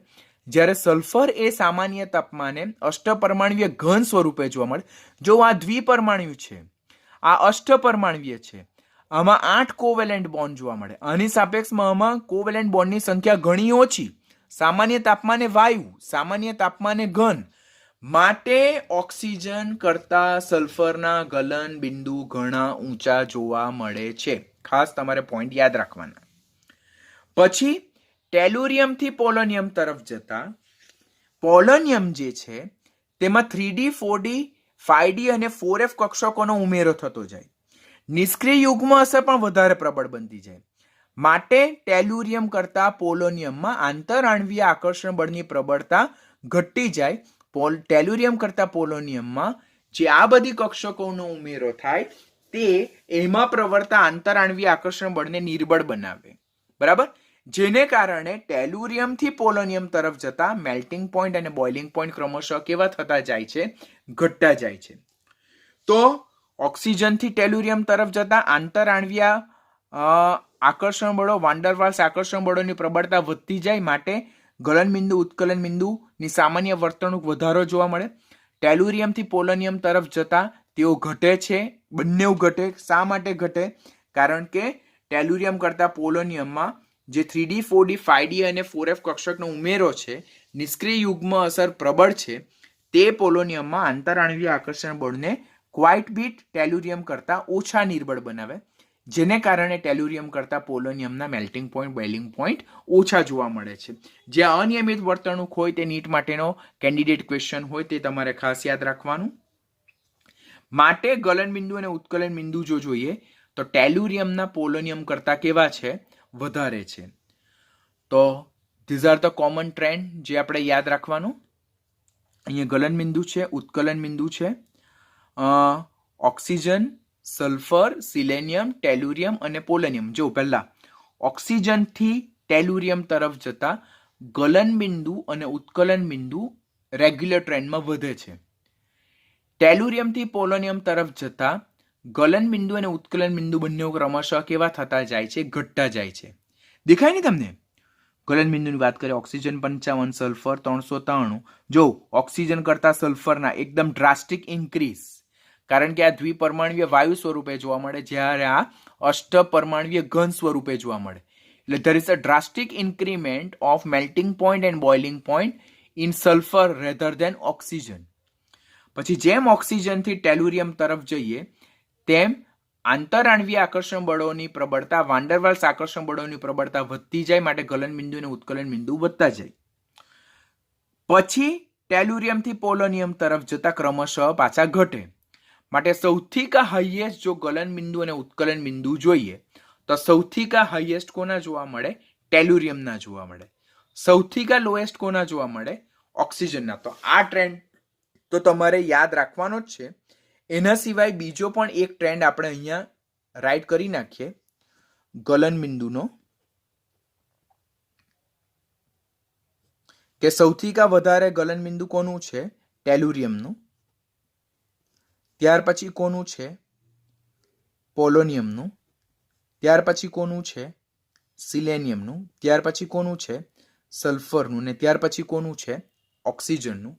જ્યારે સલ્ફર એ સામાન્ય તાપમાને અષ્ટપરમાણવીય ઘન સ્વરૂપે જોવા મળે. જો આ દ્વિપરમાણુ છે, આ અષ્ટપરમાણવીય છે, આમાં 8 કોવેલેન્ટ બોન્ડ જોવા મળે. આની સાપેક્ષમાં આમાં કોવેલેન્ટ બોન્ડની સંખ્યા ઘણી ઓછી. સામાન્ય તાપમાને વાયુ, સામાન્ય તાપમાને ઘન, માટે ઓક્સિજન કરતા સલ્ફરના ગલન બિંદુ ઘણા ઊંચા જોવા મળે છે. ખાસ તમારે પોઈન્ટ યાદ રાખવાના. પછી ટેલુરિયમથી પોલોનિયમ તરફ જતા પોલોનિયમ જે છે તેમાં 3D 4D 5D અને 4F કક્ષકોનો ઉમેરો થતો જાય. નિષ્ક્રિય યુગ્મ અસર પણ વધારે પ્રબળ બનતી જાય. માટે ટેલુરિયમ કરતા પોલોનિયમમાં આંતરઆણ્વીય આકર્ષણ બળની પ્રબળતા ઘટતી જાય. ટેલુરિયમ કરતા પોલોનિયમમાં જે આ બધી કક્ષકોનો ઉમેરો થાય તે એમાં પ્રવર્તા આંતરઆણ્વીય આકર્ષણ બળને નિર્બળ બનાવે. બરાબર? જેને કારણે ટેલુરિયમથી પોલોનિયમ તરફ જતા મેલ્ટિંગ પોઈન્ટ અને બોઇલિંગ પોઈન્ટ ક્રમશઃ કેવા થતા જાય છે? ઘટતા જાય છે. તો ઓક્સિજનથી ટેલુરિયમ તરફ જતા આંતરઆણ્વીય આકર્ષણ બળો વાન્ડરવાલ્સ આકર્ષણ બળોની પ્રબળતા વધતી જાય. માટે ગલન બિંદુ ઉત્કલન બિંદુની સામાન્ય વર્તણૂક વધારો જોવા મળે. ટેલુરિયમથી પોલોનિયમ તરફ જતા તેઓ ઘટે છે. બંને ઘટે. શા માટે ઘટે? કારણ કે ટેલુરિયમ કરતા પોલોનિયમમાં જે 3D 4D 5D અને 4F કક્ષકનો ઉમેરો છે, નિષ્ક્રિય યુગ્મ અસર પ્રબળ છે, તે પોલોનિયમમાં આંતરઆણ્વીય આકર્ષણ બળને ક્વાઇટ બીટ ટેલુરિયમ કરતા ઓછા નિર્બળ બનાવે. જેને કારણે ટેલુરિયમ કરતા પોલોનિયમના મેલ્ટિંગ પોઈન્ટ બોઇલિંગ પોઈન્ટ ઓછા જોવા મળે છે. જે અનિયમિત વર્તણૂક હોય તે નીટ માટેનો કેન્ડિડેટ ક્વેશ્ચન હોય તે તમારે ખાસ યાદ રાખવાનું. માટે ગલન બિંદુ અને ઉત્કલન બિંદુ જો જોઈએ તો ટેલુરિયમના પોલોનિયમ કરતા કેવા છે? વધારે છે. તો these are the common trend જે આપણે યાદ રાખવાનું. અહીંયા ગલન બિંદુ છે, ઉત્કલન બિંદુ છે. ઓક્સિજન, સલ્ફર, સિલેનિયમ, ટેલુરિયમ અને પોલોનિયમ. જો પહેલા ઓક્સિજનથી ટેલુરિયમ તરફ જતા ગલન બિંદુ અને ઉત્કલન બિંદુ રેગ્યુલર ટ્રેન્ડમાં વધે છે. ટેલુરિયમથી પોલોનિયમ તરફ જતા ગલન બિંદુ અને ઉત્કલન બિંદુ બંને ક્રમશઃ કેવા થતા જાય છે? ઘટતા જાય છે. દેખાય ને તમને? ગલન બિંદુની વાત કરીએ, ઓક્સિજન 55, સલ્ફર 393. જો ઓક્સિજન કરતા સલ્ફરના એકદમ ડ્રાસ્ટિક ઇન્ક્રીઝ, કારણ કે આ દ્વિપરમાણ્વીય વાયુ સ્વરૂપે જોવા મળે, જ્યારે આ અષ્ટપરમાણ્વીય ઘન સ્વરૂપે જોવા મળે. એટલે there is a drastic increment of melting point and boiling point in sulfur rather than oxygen. પછી જેમ ઓક્સિજનથી ટેલુરિયમ તરફ જઈએ તેમ આંતરઆણ્વીય આકર્ષણ બળોની પ્રબળતા વાન્ડરવાલ્સ આકર્ષણ બળોની પ્રબળતા વધતી જાય. માટે ગલન બિંદુ અને ઉત્કલન બિંદુ વધતા જાય. પછી ટેલુરિયમથી પોલોનિયમ તરફ જતા ક્રમશઃ પાછા ઘટે. માટે સૌથી કા હાઈએસ્ટ જો ગલન બિંદુ અને ઉત્કલન બિંદુ જોઈએ તો સૌથી કા હાઈએસ્ટ કોના જોવા મળે? ટેલુરિયમના જોવા મળે. સૌથી કા લોએસ્ટ કોના જોવા મળે? ઓક્સિજનના. તો આ ટ્રેન્ડ તો તમારે યાદ રાખવાનો જ છે. એના સિવાય બીજો પણ એક ટ્રેન્ડ આપણે અહીંયા રાઈટ કરી નાખીએ ગલન બિંદુનો, કે સૌથી કા વધારે ગલન બિંદુ કોનું છે? ટેલુરિયમનું. ત્યાર પછી કોનું છે? પોલોનિયમનું. ત્યાર પછી કોનું છે? સિલેનિયમનું. ત્યાર પછી કોનું છે? સલ્ફરનું. ને ત્યાર પછી કોનું છે? ઓક્સિજનનું.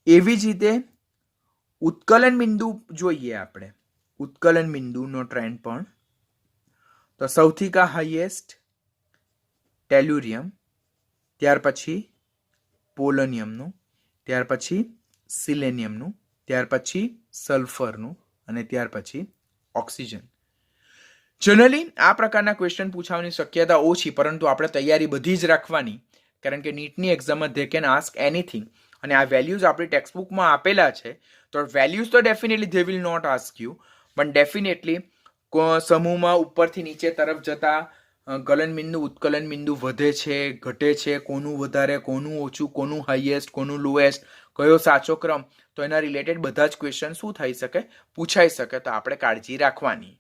એવી જ રીતે ઉત્કલન બિંદુ જોઈએ આપણે, ઉત્કલન બિંદુનો ટ્રેન્ડ પણ, તો સૌથી કા હાઈએસ્ટ ટેલુરિયમ, ત્યાર પછી પોલોનિયમનું, ત્યાર પછી સિલેનિયમનું, ત્યાર પછી સલ્ફરનું અને ત્યાર પછી ઓક્સિજન. જનરલી આ પ્રકારના ક્વેશ્ચન પૂછવાની શક્યતા ઓછી, પરંતુ આપણે તૈયારી બધી જ રાખવાની, કારણ કે નીટની એક્ઝામમાં ધે કેન આસ્ક એનીથિંગ. અને આ વેલ્યુઝ આપણી ટેક્સ્ટબુકમાં આપેલા છે, તો વેલ્યુઝ તો definitely they will not ask you, પણ ડેફિનેટલી સમૂહમાં ઉપરથી નીચે તરફ જતા ગલન બિંદુ ઉત્કલન બિંદુ વધે છે, ઘટે છે, કોનું વધારે, કોનું ઓછું, કોનું હાઈએસ્ટ, કોનું લોએસ્ટ, કયો સાચો ક્રમ, તો એના રિલેટેડ બધા જ ક્વેશ્ચન શું થઈ શકે? પૂછાઈ શકે. તો આપણે કાળજી રાખવાની.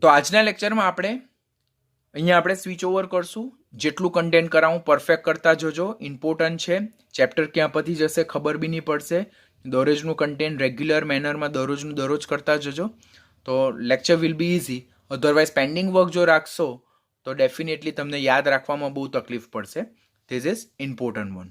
તો આજના લેક્ચરમાં અહીંયા આપણે સ્વિચ ઓવર કરશું. જેટલું કન્ટેન્ટ કરાવું પરફેક્ટ કરતા જજો, ઇમ્પોર્ટન્ટ છે. ચેપ્ટર ક્યાં પતી જશે ખબર બી નહીં પડશે. દરરોજનું કન્ટેન્ટ રેગ્યુલર મેનરમાં દરરોજનું દરરોજ કરતા જજો, તો lecture will be easy. Otherwise pending work જો રાખશો તો ડેફિનેટલી તમને યાદ રાખવામાં બહુ તકલીફ પડશે. This is important one.